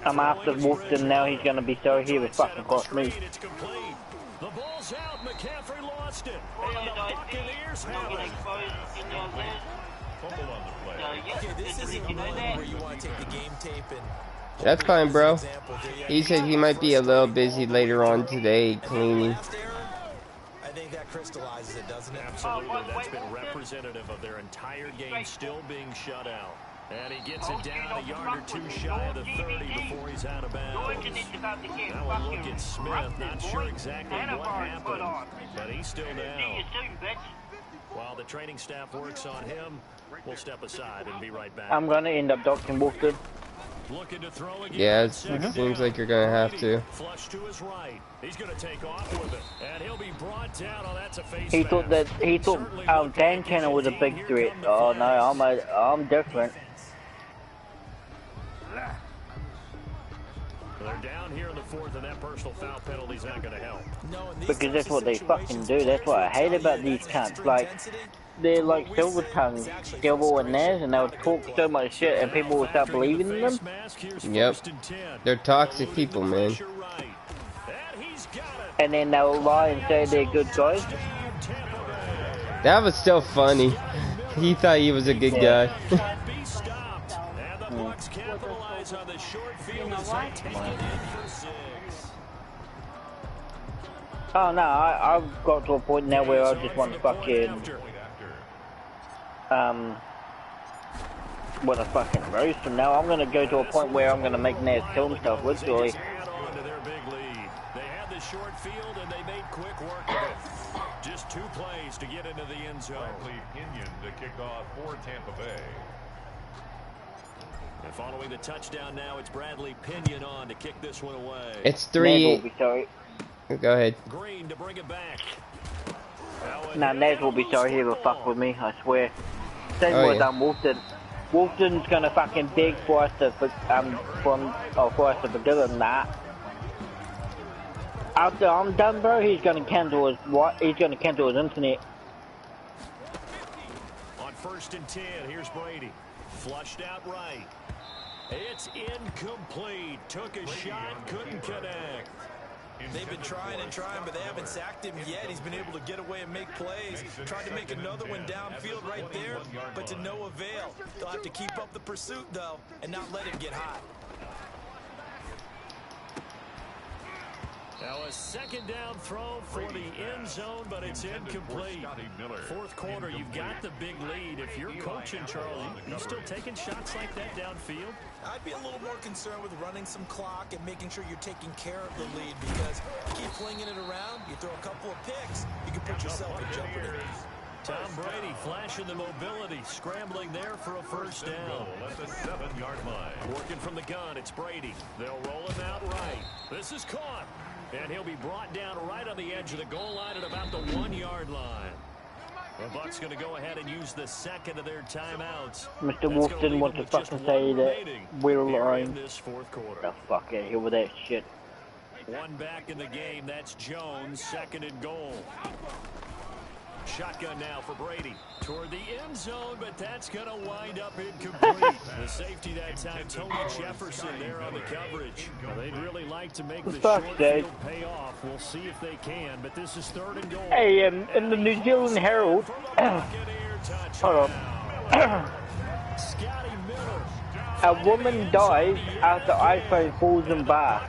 Speaker 5: I'm after Wolfton now. He's going to be sorry he was fucking cost me.
Speaker 3: The ball's out. McCaffrey lost it. And the Buccaneers have it.
Speaker 2: Okay, this isn't a moment where you want to take the game tape and...
Speaker 1: That's fine, bro. He said he might be a little busy later on today cleaning.
Speaker 2: I think that crystallizes it, doesn't it?
Speaker 3: Absolutely. That's been representative of their entire game still being shut out. And he gets it down a yard or two shy of the 30 before he's out of bounds. Now we'll look at Smith. Not sure exactly what happened, but he's still down. While the training staff works on him, we'll step aside and be right back.
Speaker 5: I'm going to end up docking Wolfton.
Speaker 1: Yeah, it seems like you're gonna have to.
Speaker 3: Flush to his right. He's gonna take off with it, and he'll be brought down. Oh, that's a face
Speaker 5: he thought Dan Tanner was a big threat. Oh no, I'm different.
Speaker 3: They're down here in the 4th, and that personal foul penalty's not gonna help.
Speaker 5: Because that's what they fucking do. That's what I hate about these cunts. Like, they're like silver tongues, Silver and Naz, and they'll talk so much shit and people will start believing in them.
Speaker 1: Yep. They're toxic people, man.
Speaker 5: And then they'll lie and say they're good guys.
Speaker 1: That was still funny. He thought he was a good guy.
Speaker 5: Oh no, I've got to a point now where I just want to fucking what a fucking roast, and now I'm gonna go to a point where I'm gonna make Naz kill himself literally.
Speaker 3: They had the short field and they made quick work of it. Just 2 plays to get into the end zone.
Speaker 8: Pinion to kick off for Tampa Bay.
Speaker 3: And following the touchdown now, it's Bradley Pinion on to kick this one away.
Speaker 1: It's 3. Go ahead.
Speaker 3: Green to bring it back.
Speaker 5: Nah, Naz will be sorry he will fuck with me, I swear. Same with Wolfton. Wolfton's gonna fucking beg for us to forgive him. Nah. After I'm done, bro, he's gonna cancel his internet.
Speaker 3: On 1st and 10, here's Brady. Flushed out right. It's incomplete. Took a shot, couldn't connect.
Speaker 2: They've been trying and trying, but they haven't sacked him yet. He's been able to get away and make plays. Tried to make another one downfield right there, but to no avail. They'll have to keep up the pursuit, though, and not let him get hot.
Speaker 3: Now a 2nd down throw for the end zone, but it's incomplete. 4th quarter, you've got the big lead. If you're coaching, Charlie, you still taking shots like that downfield?
Speaker 2: I'd be a little more concerned with running some clock and making sure you're taking care of the lead, because you keep flinging it around, you throw a couple of picks, you can put yourself in jeopardy.
Speaker 3: Tom Brady flashing the mobility, scrambling there for a 1st down.
Speaker 8: At the 7-yard line.
Speaker 3: Working from the gun, it's Brady. They'll roll him out right. This is caught. And he'll be brought down right on the edge of the goal line at about the 1-yard line. The Bucs going to go ahead and use the 2nd of their timeouts.
Speaker 5: Mr. Wolf didn't want to fucking say that we're lying.
Speaker 3: This 4th quarter.
Speaker 5: The fuck out of here with that shit.
Speaker 3: 1 back in the game. That's Jones. 2nd and goal. Shotgun now for Brady. Toward the end zone, but that's going to wind up incomplete. The safety that time, Tony Jefferson there on the coverage. Well, they'd really like to make the short field pay off. We'll see if they can, but this is 3rd and goal.
Speaker 5: Hey, in the New Zealand Herald. Hold on.
Speaker 3: Scotty Miller
Speaker 5: A woman dies after iPhone falls in bar.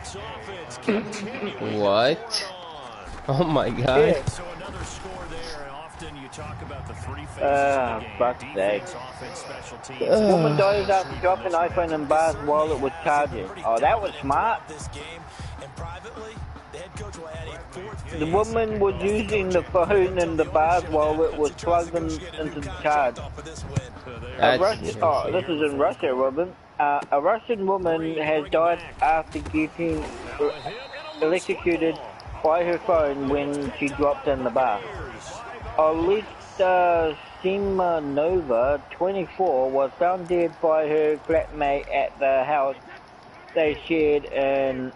Speaker 1: What? Oh my god.
Speaker 5: Yeah.
Speaker 3: So another score there. Often you talk about the three phases of the game. Defense, offense, special teams.
Speaker 5: Woman dies after dropping iPhone in bar's while it was charging. Oh, that was smart. The woman was using the phone in the bath while it was plugged into the charge. This is in Russia, woman. A Russian woman has died after getting electrocuted by her phone when she dropped in the bath. Alita Simonova, 24, was found dead by her flatmate at the house they shared in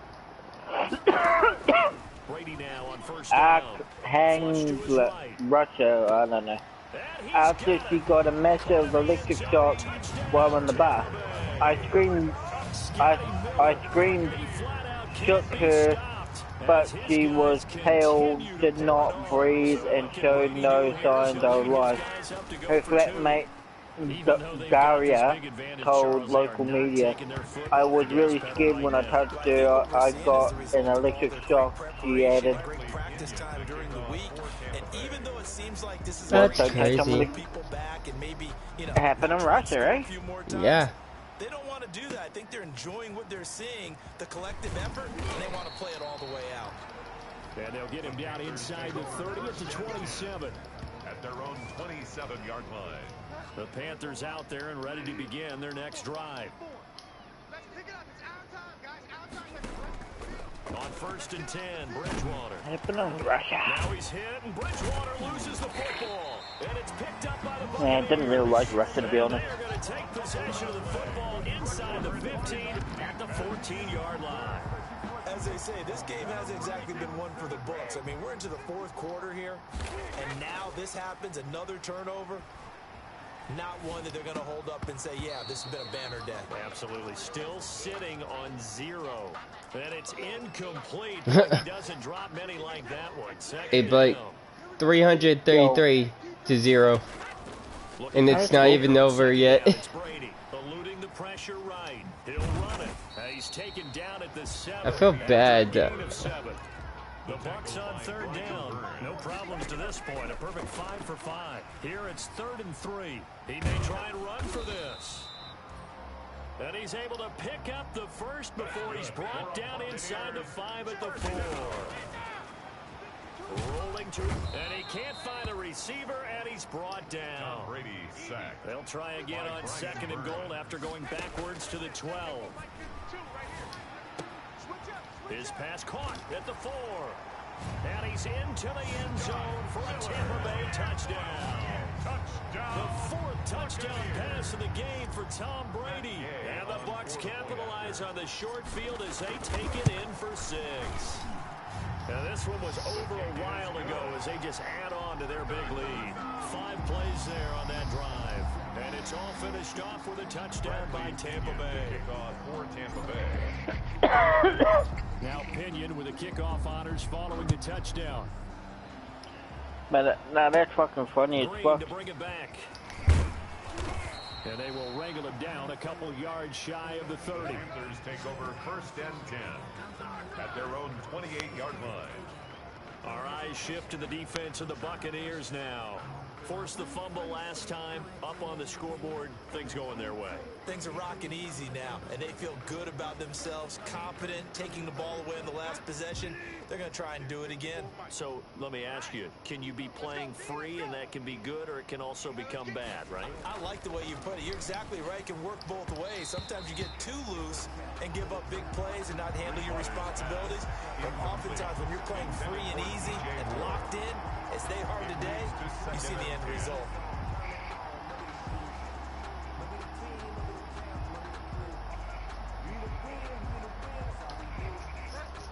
Speaker 5: Arkhangel, Russia, I don't know. After she got a massive electric shock while in the bath. I screamed, shook her, but she was pale, did not breathe, and showed no signs of life. Her flatmate, Daria, told local media, "I was really scared when I touched her. I got an electric shock," she added.
Speaker 1: That's crazy.
Speaker 5: It happened in Russia, eh?
Speaker 1: Yeah.
Speaker 2: They don't want to do that. I think they're enjoying what they're seeing, the collective effort, and they want to play it all the way out.
Speaker 3: And they'll get him down inside the 30 to 27.
Speaker 8: At their own 27-yard line.
Speaker 3: The Panthers out there and ready to begin their next drive.
Speaker 11: Let's pick it up. It's our time, guys. Our time.
Speaker 3: On 1st and 10, Bridgewater.
Speaker 5: Happened in Russia.
Speaker 3: Now he's hit, and Bridgewater loses the football. And it's picked up by the
Speaker 5: Yeah, I didn't really like Russia, to be honest.
Speaker 3: They're going to take possession of the football inside the 15 at the 14-yard line.
Speaker 2: As they say, this game hasn't exactly been one for the books. I mean, we're into the fourth quarter here, and now this happens, another turnover. Not one that they're going to hold up and say, yeah, this has been a banner day.
Speaker 3: Absolutely. Still sitting on 0. And it's incomplete. He doesn't drop many like that one.
Speaker 1: Hey, Blake, 333 to 0. And it's not even over yet.
Speaker 3: Eluding the pressure right. He'll run it. He's taken down at the 7.
Speaker 1: I feel bad.
Speaker 3: The Bucks on 3rd down. No problems to this point. A perfect 5 for 5. Here it's 3rd and 3. He may try and run for this. And he's able to pick up the first before he's brought down inside the 5 at the 4. Rolling to, and he can't find a receiver, and he's brought down.
Speaker 8: Brady sacked.
Speaker 3: They'll try again on 2nd and goal after going backwards to the 12. His pass caught at the 4. And he's into the end zone for a Tampa Bay touchdown. The 4th touchdown pass of the game for Tom Brady. And the Bucks capitalize on the short field as they take it in for 6. Now this one was over a while ago as they just add on to their big lead. 5 plays there on that drive. And it's all finished off with a touchdown by Tampa Bay.
Speaker 8: Kickoff for Tampa Bay.
Speaker 3: Now Pinion with the kickoff honors following the touchdown.
Speaker 5: But now that's fucking funny as fuck.
Speaker 3: To bring it back. And they will wrangle him down a couple yards shy of the 30.
Speaker 8: Panthers take over 1st and 10 at their own 28-yard line.
Speaker 3: Our eyes shift to the defense of the Buccaneers now. Forced the fumble last time, up on the scoreboard, things going their way.
Speaker 2: Things are rocking easy now, and they feel good about themselves, confident, taking the ball away in the last possession. They're going to try and do it again.
Speaker 3: So let me ask you, can you be playing free and that can be good, or it can also become bad, right?
Speaker 2: I like the way you put it. You're exactly right. It can work both ways. Sometimes you get too loose and give up big plays and not handle your responsibilities. But oftentimes when you're playing free and easy and locked in, as they are today, you see the end result.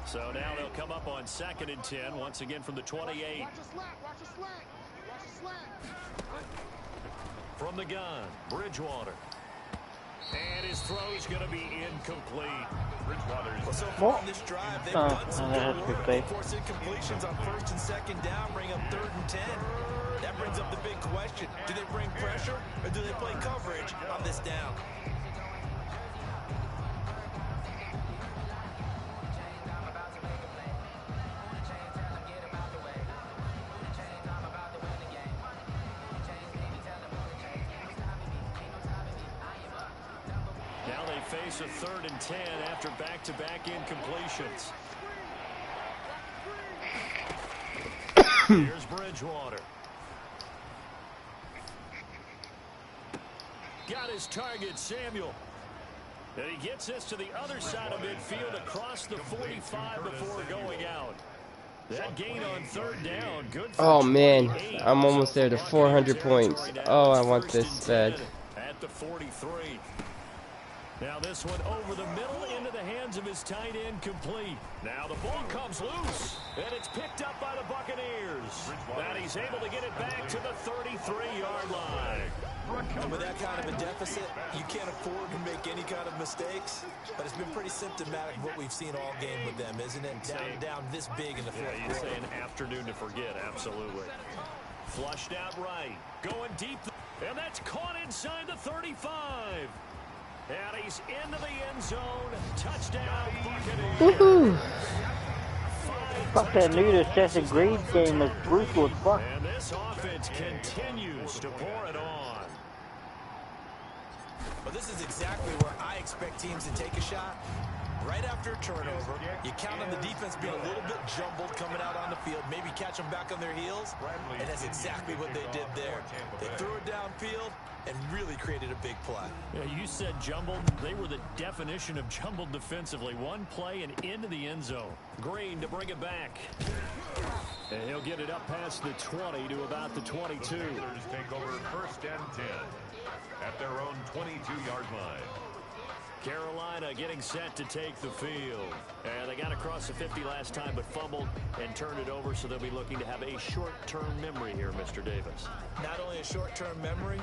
Speaker 3: So now they'll come up on 2nd and 10, once again from the 28.
Speaker 11: Watch the slant. Watch the slant. Watch the slant.
Speaker 3: From the gun, Bridgewater. And his throw's going to be incomplete.
Speaker 2: Bridgewater's so far on this drive, they've done some good work. Force incompletions on 1st and 2nd down, bring up 3rd and 10. That brings up the big question. Do they bring pressure or do they play coverage on this down?
Speaker 3: face a 3rd and 10 after back-to-back incompletions. Here's Bridgewater. Got his target, Samuel. And he gets this to the other side of midfield across the 45 before going out. That gain on 3rd down, good for
Speaker 1: Oh man, I'm almost there to 400 points. Oh, I want this bad.
Speaker 3: At the 43. Now this one over the middle into the hands of his tight end, complete. Now the ball comes loose, and it's picked up by the Buccaneers. And he's able to get it back to the 33-yard line.
Speaker 2: And with that kind of a deficit, you can't afford to make any kind of mistakes. But it's been pretty symptomatic of what we've seen all game with them, isn't it? Down this big in the fourth
Speaker 3: quarter. You'd say an afternoon to forget, absolutely. Flushed out right, going deep, and that's caught inside the 35. And he's into the end zone. Touchdown, Buccaneers.
Speaker 5: Woohoo! Fuck, that new Assassin's Creed game is brutal as fuck.
Speaker 3: And this offense continues to pour it on.
Speaker 2: Well, this is exactly where I expect teams to take a shot. Right after a turnover, you count on the defense being a little bit jumbled coming out on the field, maybe catch them back on their heels, and that's exactly what they did there. They threw it downfield and really created a big play.
Speaker 3: Yeah, you said jumbled. They were the definition of jumbled defensively. One play and into the end zone. Green to bring it back. And he'll get it up past the 20 to about the 22.
Speaker 8: Steelers take over 1st and 10 at their own 22-yard line.
Speaker 3: Carolina getting set to take the field. And they got across the 50 last time but fumbled and turned it over, so they'll be looking to have a short-term memory here, Mr. Davis.
Speaker 2: Not only a short-term memory,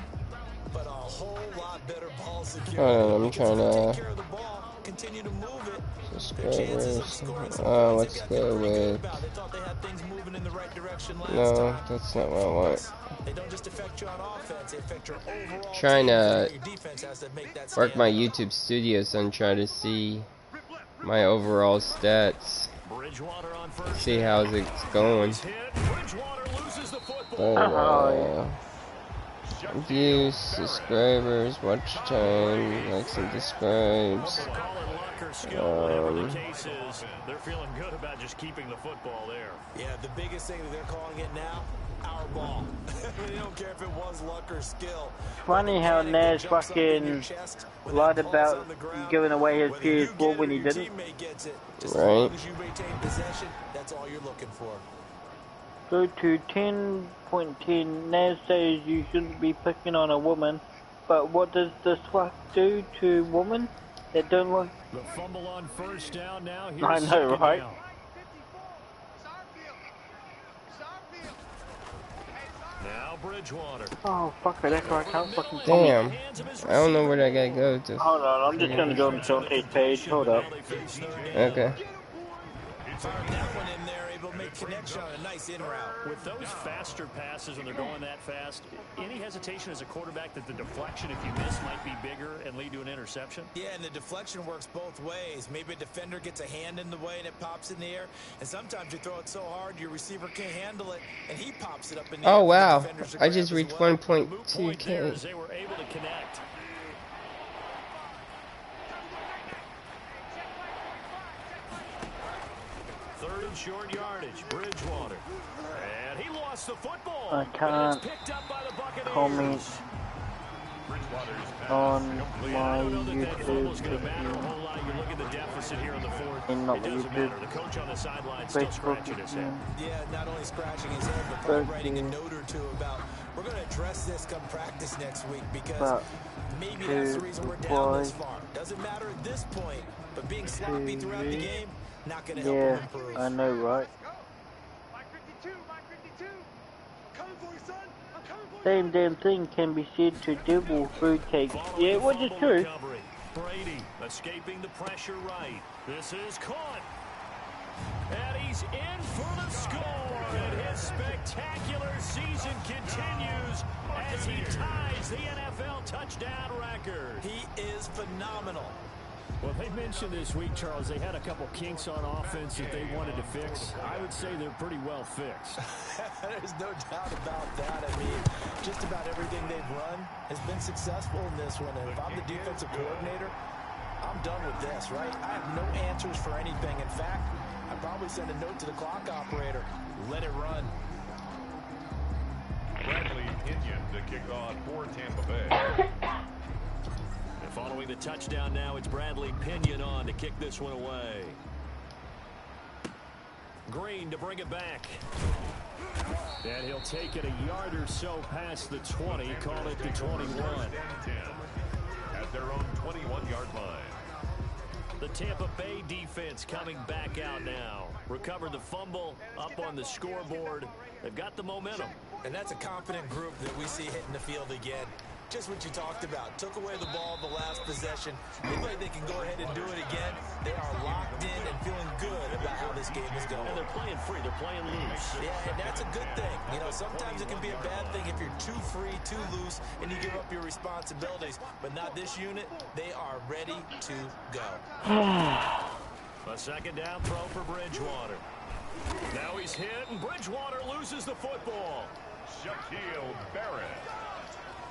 Speaker 2: but a whole lot better ball security.
Speaker 1: I'm trying to
Speaker 2: take care of the ball, continue to move it.
Speaker 1: subscribers. Let's go with.
Speaker 2: They thought they had things moving in the right direction last
Speaker 1: No,
Speaker 2: time.
Speaker 1: that's not what I want.
Speaker 2: They don't just affect you on offense, they affect your overall
Speaker 1: Trying to
Speaker 2: your defense has to make that
Speaker 1: work my
Speaker 2: stand.
Speaker 1: YouTube studio, so I'm trying to see my overall stats. See how's it's going. Views, subscribers, watch time, likes and subscribes.
Speaker 3: They're feeling good about just keeping the football there.
Speaker 2: Yeah, the biggest thing that they're calling it now, our ball. They don't care if it was luck or skill.
Speaker 5: Funny how Naz fucking lied about giving away his PS4 when he didn't.
Speaker 1: Right.
Speaker 2: That's all you're looking for.
Speaker 5: Go to 10.10. Naz says you shouldn't be picking on a woman, but what does this fuck do to women that don't like?
Speaker 3: The fumble on 1st down now.
Speaker 5: I know, right?
Speaker 3: Down. Now Bridgewater.
Speaker 5: Oh fuck it, that's right, I can't fucking
Speaker 1: Damn. I don't know where I gotta go to.
Speaker 5: Hold on, I'm just gonna go on Shantae's page. Hold up.
Speaker 1: Okay.
Speaker 2: That one in there, able to make connection on a nice in route.
Speaker 3: With those faster passes when they're going that fast, any hesitation as a quarterback that the deflection, if you miss, might be bigger and lead to an interception?
Speaker 2: Yeah, and the deflection works both ways. Maybe a defender gets a hand in the way and it pops in the air, and sometimes you throw it so hard your receiver can't handle it, and he pops it up in the air.
Speaker 1: Oh wow, I just reached 1.2K.
Speaker 3: They were able to connect. Third and short yardage, Bridgewater. And he lost the football.
Speaker 5: I can't comment on my YouTube and not YouTube. Facebook.
Speaker 2: Yeah, not only scratching his head, but probably writing a note or two about we're going to address this come practice next week because maybe that's the reason we're down this far. Doesn't matter at this point, but being sloppy throughout the game, not going to help him improve.
Speaker 5: I know, right? Same damn thing can be said to double fruitcake. Yeah, which is true.
Speaker 3: Brady escaping the pressure right. This is caught. And he's in for the score. And his spectacular season continues as he ties the NFL touchdown record.
Speaker 2: He is phenomenal.
Speaker 3: Well, they mentioned this week, Charles, they had a couple kinks on offense that they wanted to fix. I would say they're pretty well fixed.
Speaker 2: There's no doubt about that. I mean, just about everything they've run has been successful in this one. And if I'm the defensive coordinator, I'm done with this, right? I have no answers for anything. In fact, I'd probably send a note to the clock operator. Let it run.
Speaker 3: Bradley Pinion to kick off for Tampa Bay.
Speaker 8: And following the touchdown now, it's Bradley Pinion on to kick this one away. Green to bring it back. And he'll take it a yard or so past the 20, call it the 21.
Speaker 3: At their own 21-yard line.
Speaker 8: The Tampa Bay defense coming back out now. Recovered the fumble, up on the scoreboard. They've got the momentum.
Speaker 2: And that's a confident group that we see hitting the field again. Just what you talked about. Took away the ball the last possession. Look like they can go ahead and do it again. They are locked in and feeling good about how this game is going.
Speaker 8: And they're playing free. They're playing loose.
Speaker 2: Yeah, and that's a good thing. You know, sometimes it can be a bad thing if you're too free, too loose, and you give up your responsibilities. But not this unit. They are ready to go.
Speaker 8: A second down throw for Bridgewater. Now he's hit, and Bridgewater loses the football.
Speaker 3: Shaquille Barrett.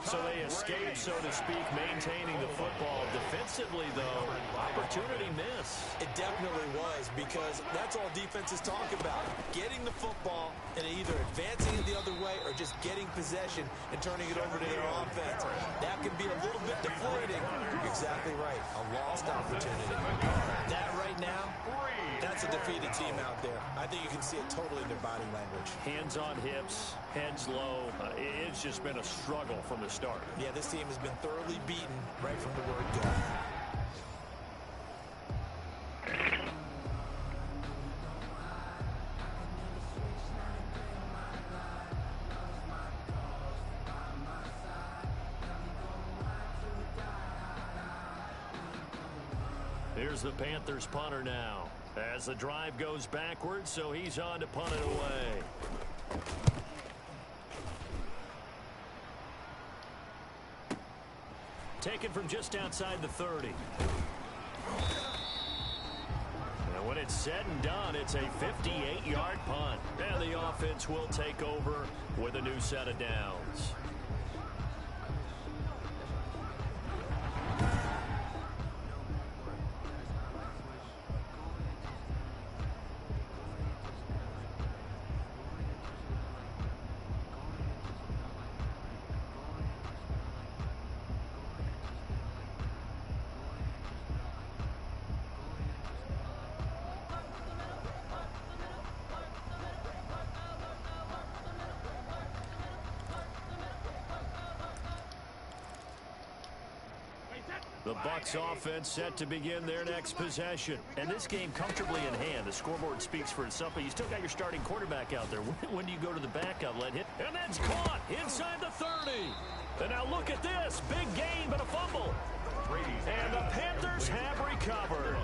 Speaker 8: So they escape, so to speak, maintaining the football. Defensively, though, opportunity miss.
Speaker 2: It definitely was, because that's all defenses talk about. Getting the football and either advancing it the other way or just getting possession and turning it over to their offense. That can be a little bit deflating. Exactly right. A lost opportunity. That right now, that's a defeated team out there. I think you can see it totally in their body language.
Speaker 8: Hands on hips, heads low. It's just been a struggle from the start.
Speaker 2: Yeah, this team has been thoroughly beaten right from the word go.
Speaker 8: Here's the Panthers punter now. As the drive goes backwards, so he's on to punt it away. Taken from just outside the 30. And when it's said and done, it's a 58-yard punt. And the offense will take over with a new set of downs. The Bucs offense set to begin their next possession. And this game comfortably in hand. The scoreboard speaks for itself, but you still got your starting quarterback out there. When do you go to the backup? Let hit. And that's caught inside the 30. And now look at this. Big gain, but a fumble. And the Panthers have recovered.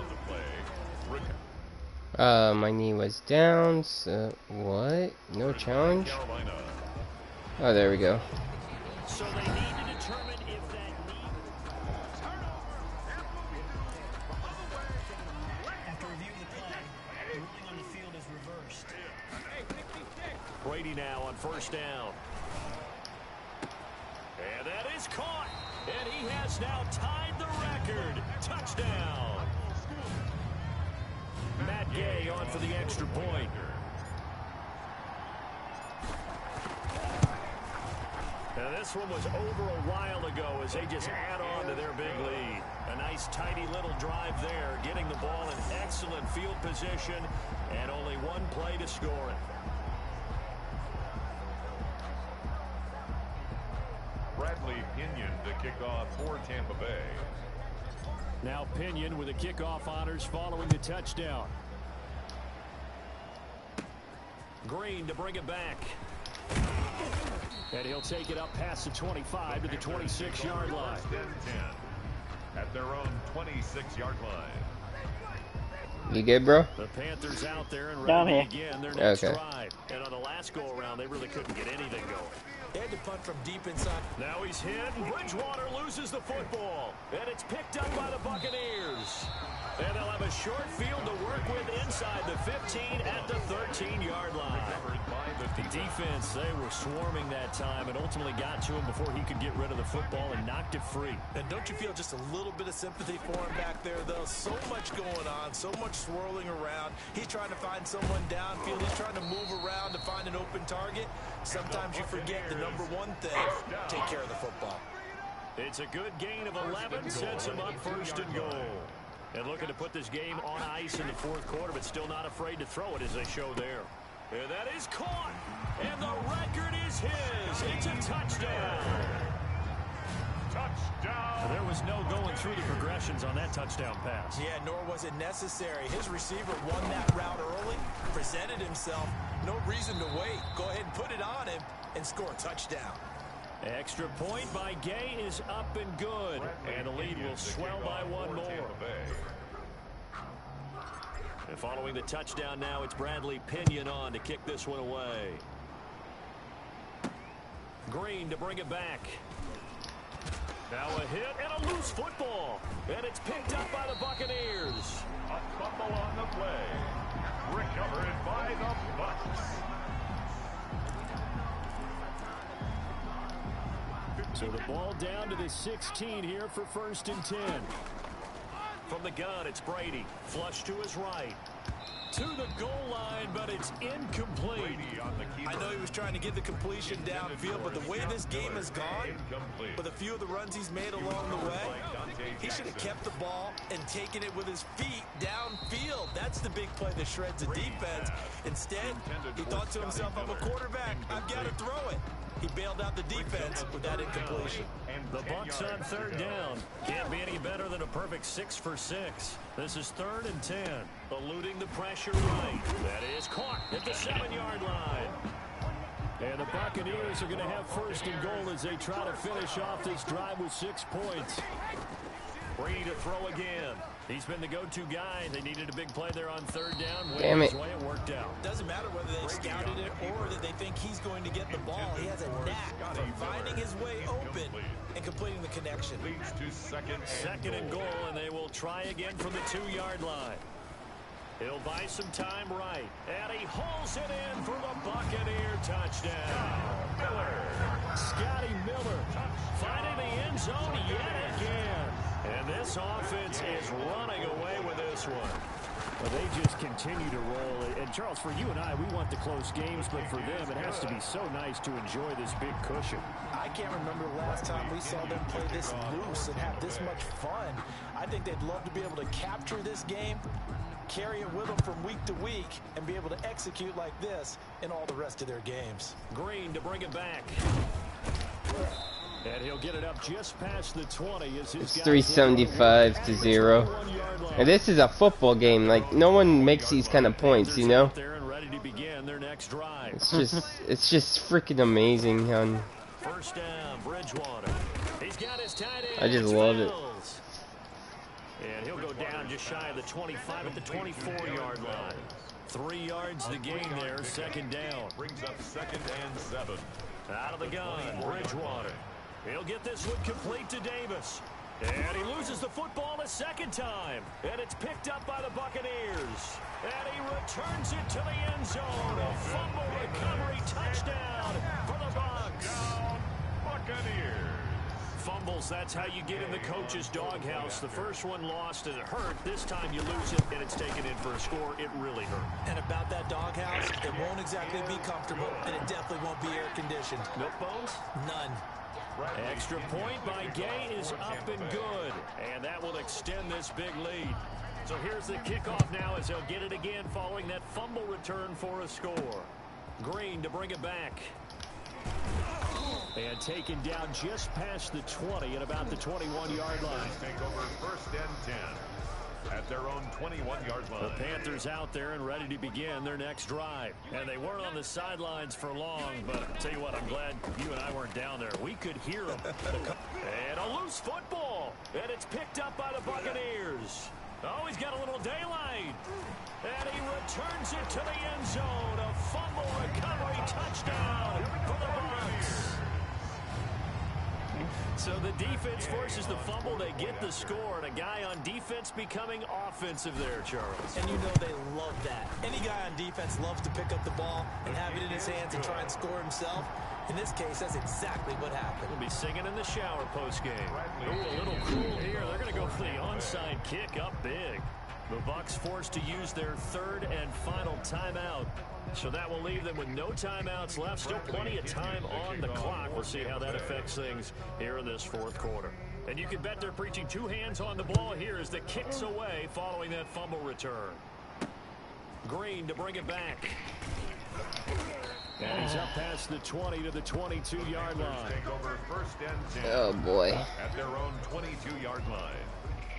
Speaker 1: My knee was down, so what? No challenge? Oh, there we go.
Speaker 8: So they need to determine if that knee... After reviewing the play, the ruling on the field is reversed. Brady now on first down. And that is caught. And he has now tied the record. Touchdown. Matt Gay on for the extra point. Now this one was over a while ago as they just add on to their big lead. A nice tidy little drive there, getting the ball in excellent field position and only one play to score it.
Speaker 3: Bradley Pinion to kick off for Tampa Bay.
Speaker 8: Now Pinion with the kickoff honors following the touchdown. Green to bring it back. And he'll take it up past the 25 to the 26-yard line.
Speaker 3: At their own 26-yard line.
Speaker 1: You good, bro?
Speaker 8: The Panthers out there and ready to begin their next drive. And on the last go-around, they really couldn't get anything going.
Speaker 2: They had to punt from deep inside.
Speaker 8: Now he's hit, and Bridgewater loses the football. And it's picked up by the Buccaneers. And they'll have a short field to work with inside the 15 at the 13-yard line. The defense, they were swarming that time and ultimately got to him before he could get rid of the football and knocked it free.
Speaker 2: And don't you feel just a little bit of sympathy for him back there, though? So much going on, so much swirling around. He's trying to find someone downfield. He's trying to move around to find an open target. Sometimes you forget the number one thing, take care of the football.
Speaker 8: It's a good gain of 11, sets him up first and goal. And looking to put this game on ice in the fourth quarter, but still not afraid to throw it as they show there. And that is caught. And the record is his. It's a touchdown. Touchdown. There was no going through the progressions on that touchdown pass.
Speaker 2: Yeah, nor was it necessary. His receiver won that route early, presented himself. No reason to wait. Go ahead and put it on him and score a touchdown.
Speaker 8: Extra point by Gay is up and good. And the lead will swell by one more. And following the touchdown now, it's Bradley Pinion on to kick this one away. Green to bring it back. Now a hit and a loose football. And it's picked up by the Buccaneers.
Speaker 3: A fumble on the play. Recovered by the Bucs.
Speaker 8: So the ball down to the 16 here for 1st and 10. From the gun, it's Brady. Flush to his right. To the goal line, but it's incomplete.
Speaker 2: I know he was trying to get the completion downfield, but the way this game has gone, with a few of the runs he's made along the way, he should have kept the ball and taken it with his feet downfield. That's the big play that shreds the defense. Instead, he thought to himself, I'm a quarterback. I've got to throw it. He bailed out the defense with that incompletion.
Speaker 8: The Bucs on 3rd down. Can't be any better than a perfect 6 for 6. This is 3rd and 10. Eluding the pressure right. That is caught at the 7-yard line. And the Buccaneers are going to have 1st and goal as they try to finish off this drive with 6 points. Brady to throw again. He's been the go-to guy. They needed a big play there on 3rd down.
Speaker 1: Damn it.
Speaker 8: Way it worked out.
Speaker 2: Doesn't matter whether they scouted it or that they think he's going to get the ball. He has a knack for finding his way open and completing the connection.
Speaker 3: Leads to
Speaker 8: second and goal, and they will try again from the 2-yard line. He'll buy some time right. And he hauls it in for the Buccaneer touchdown. Scotty Miller finding the end zone yet again. And this offense is running away with this one. Well, they just continue to roll. And, Charles, for you and I, we want the close games, but for them, it has to be so nice to enjoy this big cushion.
Speaker 2: I can't remember the last time we saw them play this loose and have this much fun. I think they'd love to be able to capture this game, carry it with them from week to week, and be able to execute like this in all the rest of their games.
Speaker 8: Green to bring it back. And he'll get it up just past the 20. As his
Speaker 1: it's 375 to 0. And this is a football game. Like, no one makes these kind of points, you know? It's just freaking amazing.
Speaker 8: First down, Bridgewater. He's got his tight end.
Speaker 1: I just love it.
Speaker 8: And he'll go down just shy of the 25 at the 24-yard line. 3 yards to gain there, 2nd down.
Speaker 3: Brings up 2nd and 7.
Speaker 8: Out of the gun, Bridgewater. He'll get this one complete to Davis. And he loses the football a 2nd time. And it's picked up by the Buccaneers. And he returns it to the end zone. A fumble recovery touchdown for the Bucs.
Speaker 3: Buccaneers.
Speaker 8: Fumbles, that's how you get in the coach's doghouse. The first one lost and it hurt. This time you lose it and it's taken in for a score. It really hurt.
Speaker 2: And about that doghouse, it won't exactly be comfortable, and it definitely won't be air-conditioned.
Speaker 8: Milk bones?
Speaker 2: None.
Speaker 8: Extra point by Gay is up and good. And that will extend this big lead. So here's the kickoff now as they'll get it again following that fumble return for a score. Green to bring it back. And taken down just past the 20 at about the 21-yard line.
Speaker 3: Take over 1st and 10 at their own 21-yard line.
Speaker 8: The Panthers out there and ready to begin their next drive. And they weren't on the sidelines for long, but I'll tell you what, I'm glad you and I weren't down there. We could hear them. And a loose football. And it's picked up by the Buccaneers. Oh, he's got a little daylight. And he returns it to the end zone. A fumble recovery touchdown for the Bucs. So the defense forces the fumble. They get the score. And a guy on defense becoming offensive there, Charles.
Speaker 2: And you know they love that. Any guy on defense loves to pick up the ball and have it in his hands and try and score himself. In this case, that's exactly what happened.
Speaker 8: We'll be singing in the shower post-game. Ooh, a little cool here. They're going to go for the onside kick up big. The Bucs forced to use their third and final timeout. So that will leave them with no timeouts left. Still plenty of time on the clock. We'll see how that affects things here in this fourth quarter. And you can bet they're preaching two hands on the ball here as the kicks away following that fumble return. Green to bring it back. And he's up past the 20 to the 22-yard line.
Speaker 1: Oh, boy.
Speaker 3: At their own 22-yard line.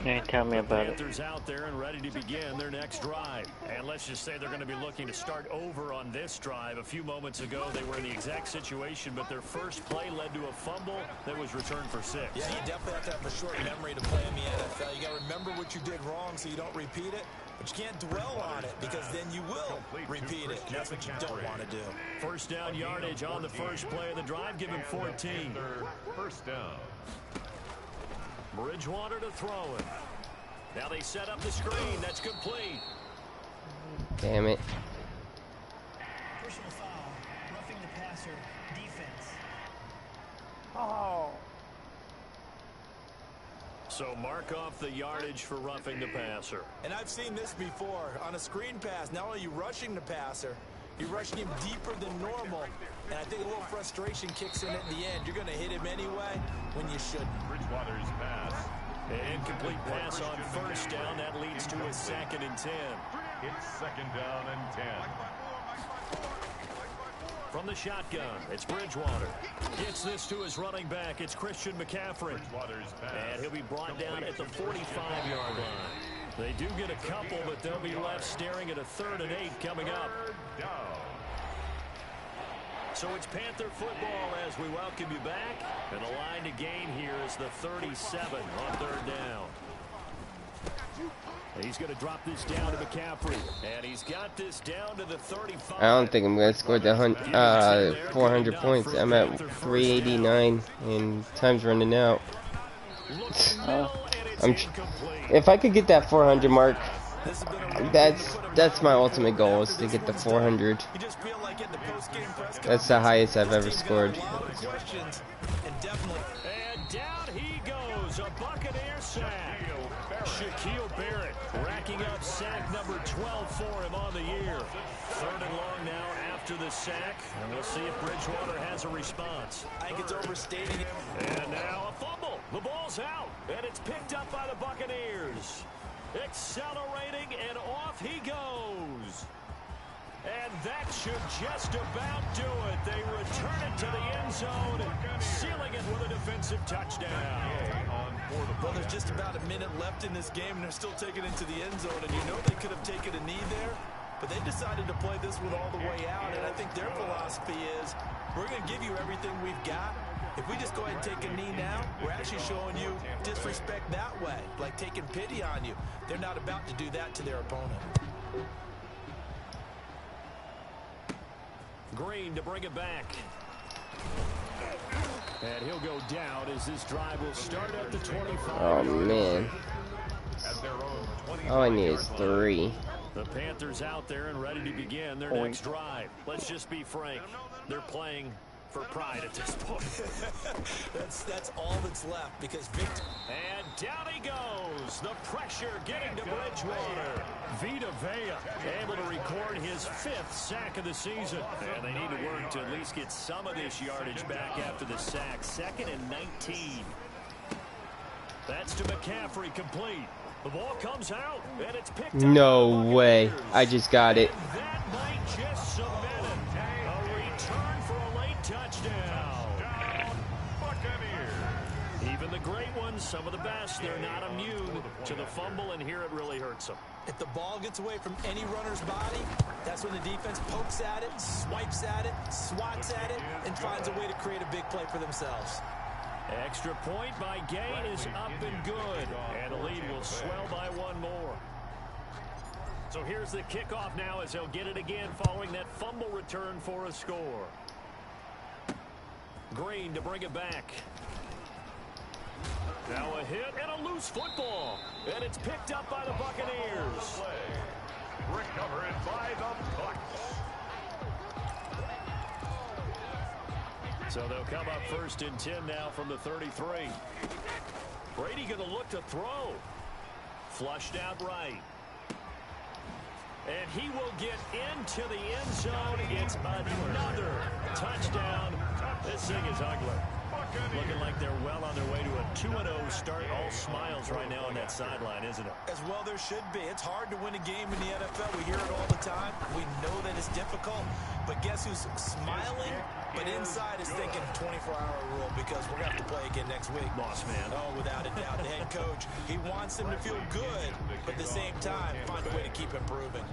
Speaker 5: Yeah, tell me about it.
Speaker 8: Panthers out there and ready to begin their next drive. And let's just say they're going to be looking to start over on this drive. A few moments ago, they were in the exact situation, but their first play led to a fumble that was returned for 6.
Speaker 2: Yeah, you definitely have to have a short memory to play in the NFL. You got to remember what you did wrong so you don't repeat it. But you can't dwell on it because then you will repeat it. And that's what you don't want to do.
Speaker 8: First down yardage on the first play of the drive. Give him 14.
Speaker 3: First down.
Speaker 8: Bridgewater to throw it. Now they set up the screen. That's complete.
Speaker 1: Damn it.
Speaker 12: Personal foul. Roughing the passer. Defense.
Speaker 5: Oh.
Speaker 8: So mark off the yardage for roughing the passer.
Speaker 2: And I've seen this before. On a screen pass, not only are you rushing the passer, you're rushing him deeper than normal. And I think a little frustration kicks in at the end. You're going to hit him anyway when you shouldn't.
Speaker 3: Bridgewater's pass.
Speaker 8: Incomplete pass on first down. That leads to a 2nd and 10.
Speaker 3: It's 2nd down and 10.
Speaker 8: From the shotgun, it's Bridgewater. Gets this to his running back. It's Christian McCaffrey. And he'll be brought down at the 45-yard line. They do get a couple, but they'll be left staring at a 3rd and 8 coming up. So it's Panther football as we welcome you back. And the line to gain here is the 37 on 3rd down. He's going to drop this down to McCaffrey. And he's got this down to the 35.
Speaker 1: I don't think I'm going to score the 400 points. I'm at 389 and time's running out. If I could get that 400 mark, that's my ultimate goal, is to get the 400. That's the highest I've ever scored.
Speaker 8: And down he goes, a Buccaneer sack. Shaquille Barrett racking up sack number 12 for him on the year. 3rd and long now after the sack, and we'll see if Bridgewater has a response.
Speaker 2: I think it's overstating it.
Speaker 8: And now a fumble. The ball's out, and it's picked up by the Buccaneers. Accelerating, and off he goes. And that should just about do it. They return it to the end zone, sealing it with a defensive touchdown.
Speaker 2: Well, there's just about a minute left in this game, and they're still taking it to the end zone. And you know they could have taken a knee there, but they decided to play this with all the way out. And I think their philosophy is, we're going to give you everything we've got. If we just go ahead and take a knee now, we're actually showing you disrespect that way, like taking pity on you. They're not about to do that to their opponent.
Speaker 8: Green to bring it back. And he'll go down as this drive will start at the 25.
Speaker 1: Oh, man. All I need is 3.
Speaker 8: The Panthers out there and ready to begin their next drive. Let's just be frank. They're playing for pride at this point.
Speaker 2: that's all that's left, because Victor.
Speaker 8: And down he goes. The pressure getting to Bridgewater. Vita Vea able to record his 5th sack of the season. And they need to work to at least get some of this yardage back after the sack. 2nd and 19. That's to McCaffrey, complete. The ball comes out, and it's picked up.
Speaker 1: No way. I just got it.
Speaker 8: That might just submit it. A return for a late touchdown. Even the great ones, some of the best, they're not immune to the fumble, and here it really hurts them.
Speaker 2: If the ball gets away from any runner's body, that's when the defense pokes at it, swipes at it, swats at it, and finds a way to create a big play for themselves.
Speaker 8: Extra point by Gay is up and good, and the lead will swell by 1 more. So here's the kickoff now as they'll get it again following that fumble return for a score. Green to bring it back.
Speaker 3: Now a hit and a loose football. And it's picked up by the Buccaneers.
Speaker 8: Recovered by the Bucs.
Speaker 3: So they'll come up 1st and 10 now from the 33. Brady going to look to throw. Flushed out right. And he will get into the end zone. It's another touchdown. This thing is ugly. Looking like they're well on their way to a 2-0 start. All smiles right now on that sideline, isn't it?
Speaker 2: As well there should be. It's hard to win a game in the NFL. We hear it all the time. We know that it's difficult. But guess who's smiling? But inside is thinking 24-hour rule because we're going to have to play again next week.
Speaker 3: Boss man.
Speaker 2: Oh, without a doubt. The head coach, he wants them to feel good, but at the same time, find a way to keep improving.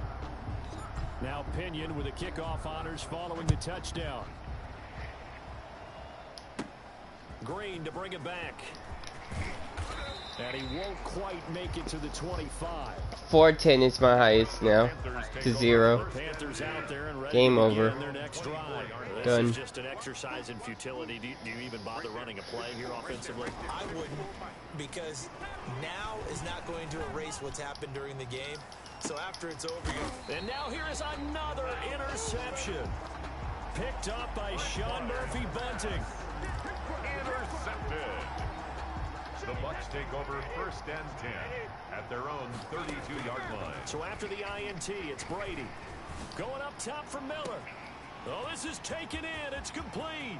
Speaker 3: Now Pinion with the kickoff honors following the touchdown. Green to bring it back. And he won't quite make it to the 25.
Speaker 1: 410 is my highest now. To 0.
Speaker 3: Panthers out there and ready
Speaker 1: Game over.
Speaker 3: their next drive.
Speaker 1: Done.
Speaker 3: This is just an exercise in futility. Do you even bother running a play here offensively?
Speaker 2: I wouldn't, because now is not going to erase what's happened during the game. So after it's over,
Speaker 3: and now here is another interception. Picked up by Sean Murphy Bunting.
Speaker 8: Intercepted. The Bucs take over 1st and 10 at their own 32-yard line.
Speaker 3: So after the INT, it's Brady. Going up top for Miller. Oh, this is taken in. It's complete.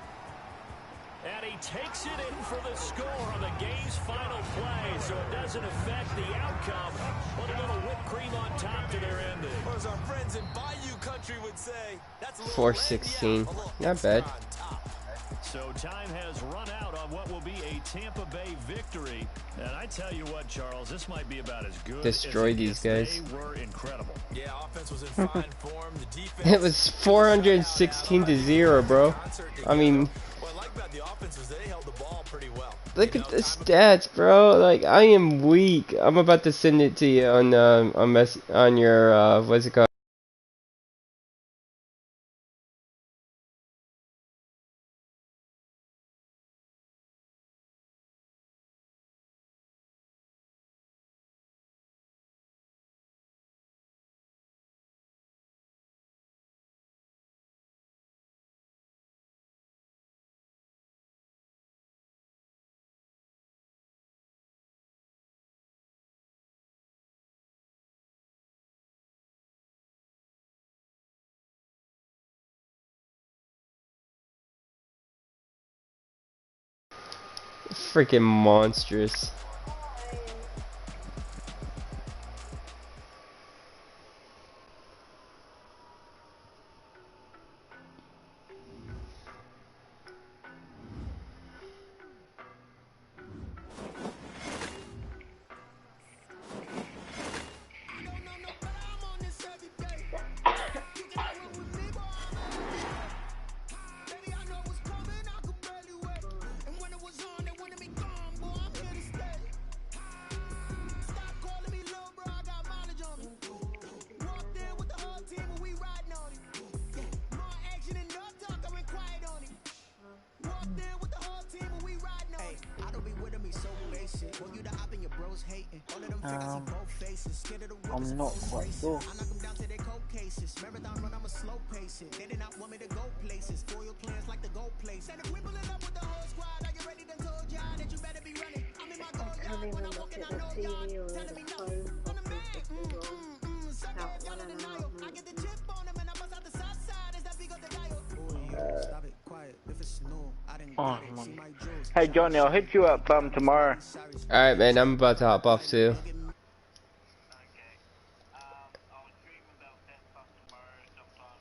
Speaker 3: And he takes it in for the score on the game's final play, so it doesn't affect the outcome. Put a little whipped cream on top to their ending.
Speaker 2: Or as our friends in Bayou Country would say, that's a little
Speaker 1: 416. Not bad.
Speaker 3: So time has run out on what will be a Tampa Bay victory. And I tell you what, Charles, this might be about as good
Speaker 1: Destroy
Speaker 3: as
Speaker 1: these guys.
Speaker 3: They were incredible.
Speaker 2: Yeah, offense was in fine form. The defense,
Speaker 1: It was 416 to 0, bro. I mean,
Speaker 2: what I like about the offense was they held the ball pretty well.
Speaker 1: look at the stats, bro. Like, I am weak. I'm about to send it to you on your what's it called? Freaking monstrous.
Speaker 5: I'm not quite sure.
Speaker 7: Having a look at the TV or the phone
Speaker 5: Hey Johnny, I'll hit you up tomorrow.
Speaker 1: Alright, man, I'm about to hop off too.